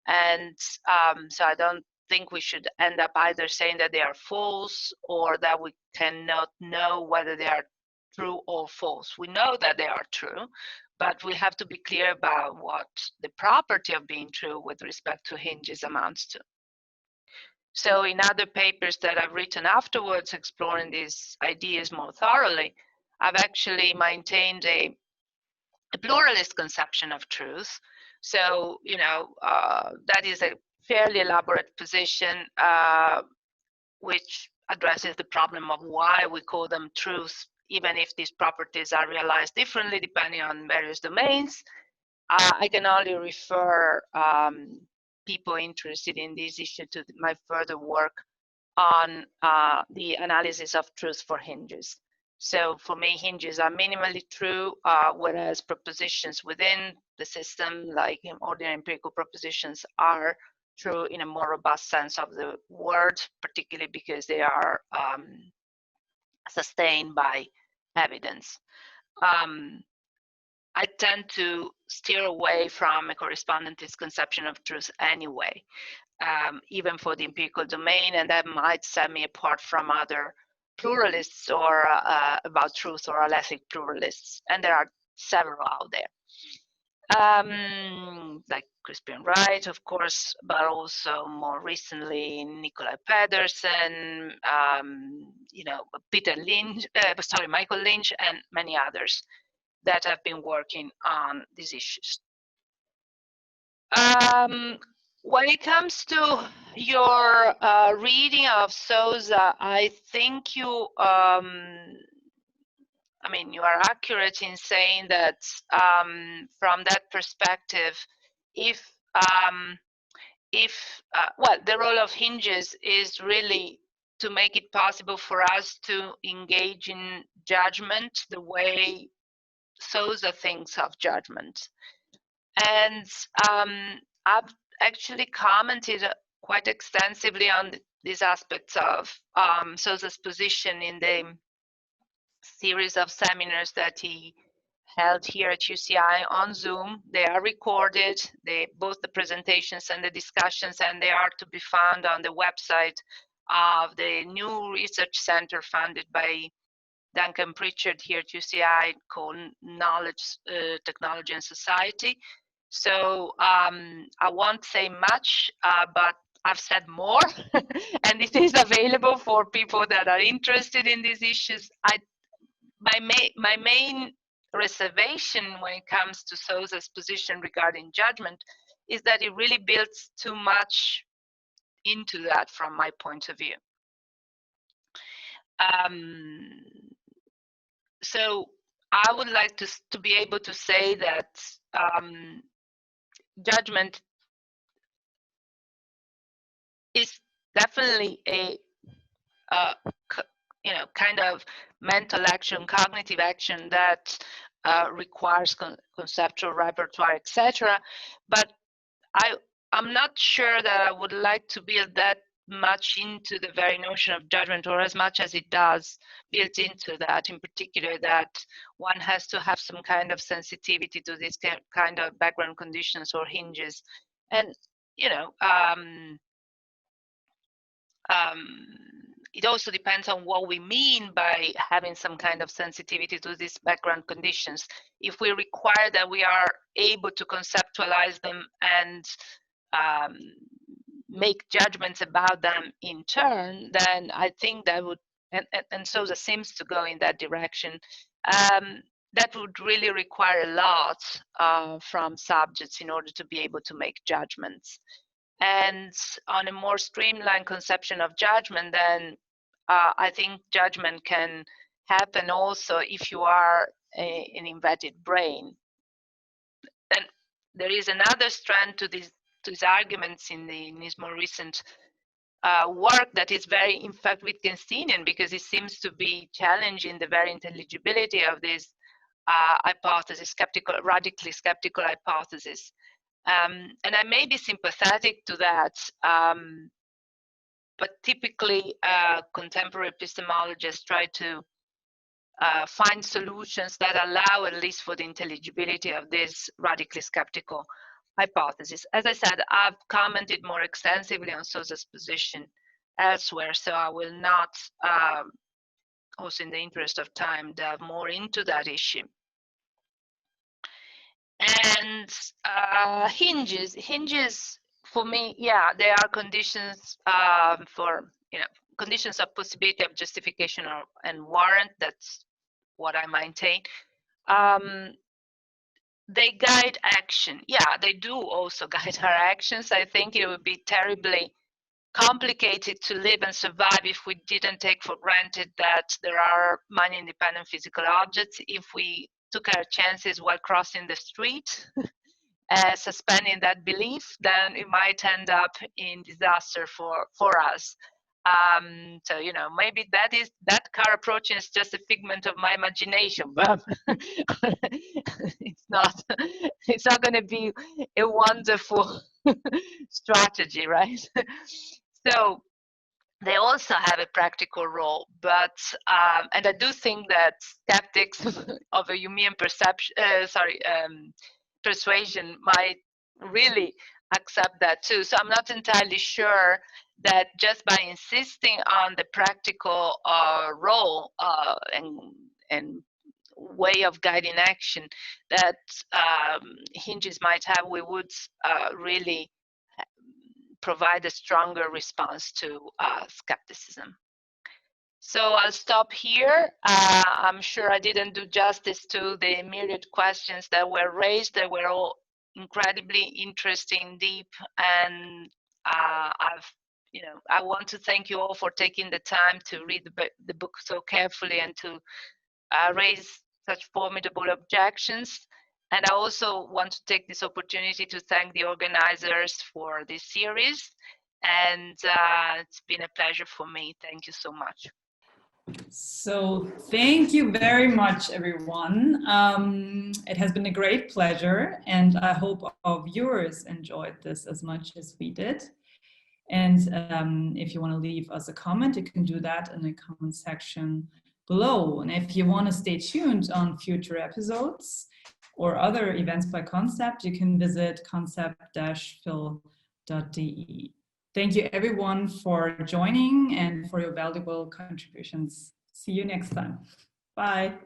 and so I don't think we should end up either saying that they are false or that we cannot know whether they are true or false. We know that they are true, but we have to be clear about what the property of being true with respect to hinges amounts to. So in other papers that I've written afterwards exploring these ideas more thoroughly, I've actually maintained a pluralist conception of truth. So, that is a fairly elaborate position which addresses the problem of why we call them truths, even if these properties are realized differently depending on various domains. I can only refer people interested in this issue to my further work on the analysis of truth for hinges. So for me, hinges are minimally true, whereas propositions within the system, like ordinary empirical propositions, are true in a more robust sense of the word, particularly because they are sustained by evidence. I tend to steer away from a correspondentist conception of truth anyway, even for the empirical domain, and that might set me apart from other pluralists or about truth or alethic pluralists, and there are several out there. Like Crispian Wright, of course, but also more recently Nikolai Pedersen, Peter Lynch, Michael Lynch, and many others that have been working on these issues. When it comes to your reading of Sousa, I think you are accurate in saying that from that perspective, the role of hinges is really to make it possible for us to engage in judgment the way Sousa thinks of judgment. And I've actually commented quite extensively on these aspects of Sousa's position in the series of seminars that he held here at UCI on Zoom. They are recorded, both the presentations and the discussions, and they are to be found on the website of the new research center founded by Duncan Pritchard here at UCI called Knowledge, Technology and Society. So I won't say much, but I've said more, and it is available for people that are interested in these issues. My main reservation when it comes to Sousa's position regarding judgment is that it really builds too much into that from my point of view. So I would like to be able to say that judgment is definitely a kind of mental action, cognitive action that requires conceptual repertoire, etc. But I'm not sure that I would like to build that much into the very notion of judgment, or as much as it does built into that, in particular that one has to have some kind of sensitivity to this kind of background conditions or hinges. And it also depends on what we mean by having some kind of sensitivity to these background conditions. If we require that we are able to conceptualize them and make judgments about them in turn, then I think that would, and Sousa seems to go in that direction, that would really require a lot from subjects in order to be able to make judgments. And on a more streamlined conception of judgment, then I think judgment can happen also if you are an inverted brain. And there is another strand to these arguments in his more recent work that is very, in fact, Wittgensteinian, because it seems to be challenging the very intelligibility of this hypothesis, radically skeptical hypothesis. And I may be sympathetic to that, but typically contemporary epistemologists try to find solutions that allow at least for the intelligibility of this radically skeptical hypothesis. As I said, I've commented more extensively on Sousa's position elsewhere, so I will not, also in the interest of time, delve more into that issue. And hinges for me, yeah, there are conditions for conditions of possibility of justification and warrant. That's what I maintain. They guide action. Yeah, they do also guide our actions. I think it would be terribly complicated to live and survive if we didn't take for granted that there are money-independent physical objects, if we took our chances while crossing the street, suspending that belief, then it might end up in disaster for us. So maybe that car approaching is just a figment of my imagination, but it's not going to be a wonderful strategy, right? So they also have a practical role, but and I do think that skeptics of a Humean persuasion might really accept that too. So I'm not entirely sure that just by insisting on the practical role and way of guiding action that hinges might have, we would really provide a stronger response to skepticism. So I'll stop here. I'm sure I didn't do justice to the myriad questions that were raised. They were all incredibly interesting, deep, and I want to thank you all for taking the time to read the book so carefully and to raise such formidable objections. And I also want to take this opportunity to thank the organizers for this series And it's been a pleasure for me. Thank you so much. So thank you very much, everyone. It has been a great pleasure, and I hope our viewers enjoyed this as much as we did. And if you want to leave us a comment, you can do that in the comment section below. And if you want to stay tuned on future episodes or other events by Concept, you can visit concept-phil.de. Thank you everyone for joining and for your valuable contributions. See you next time. Bye.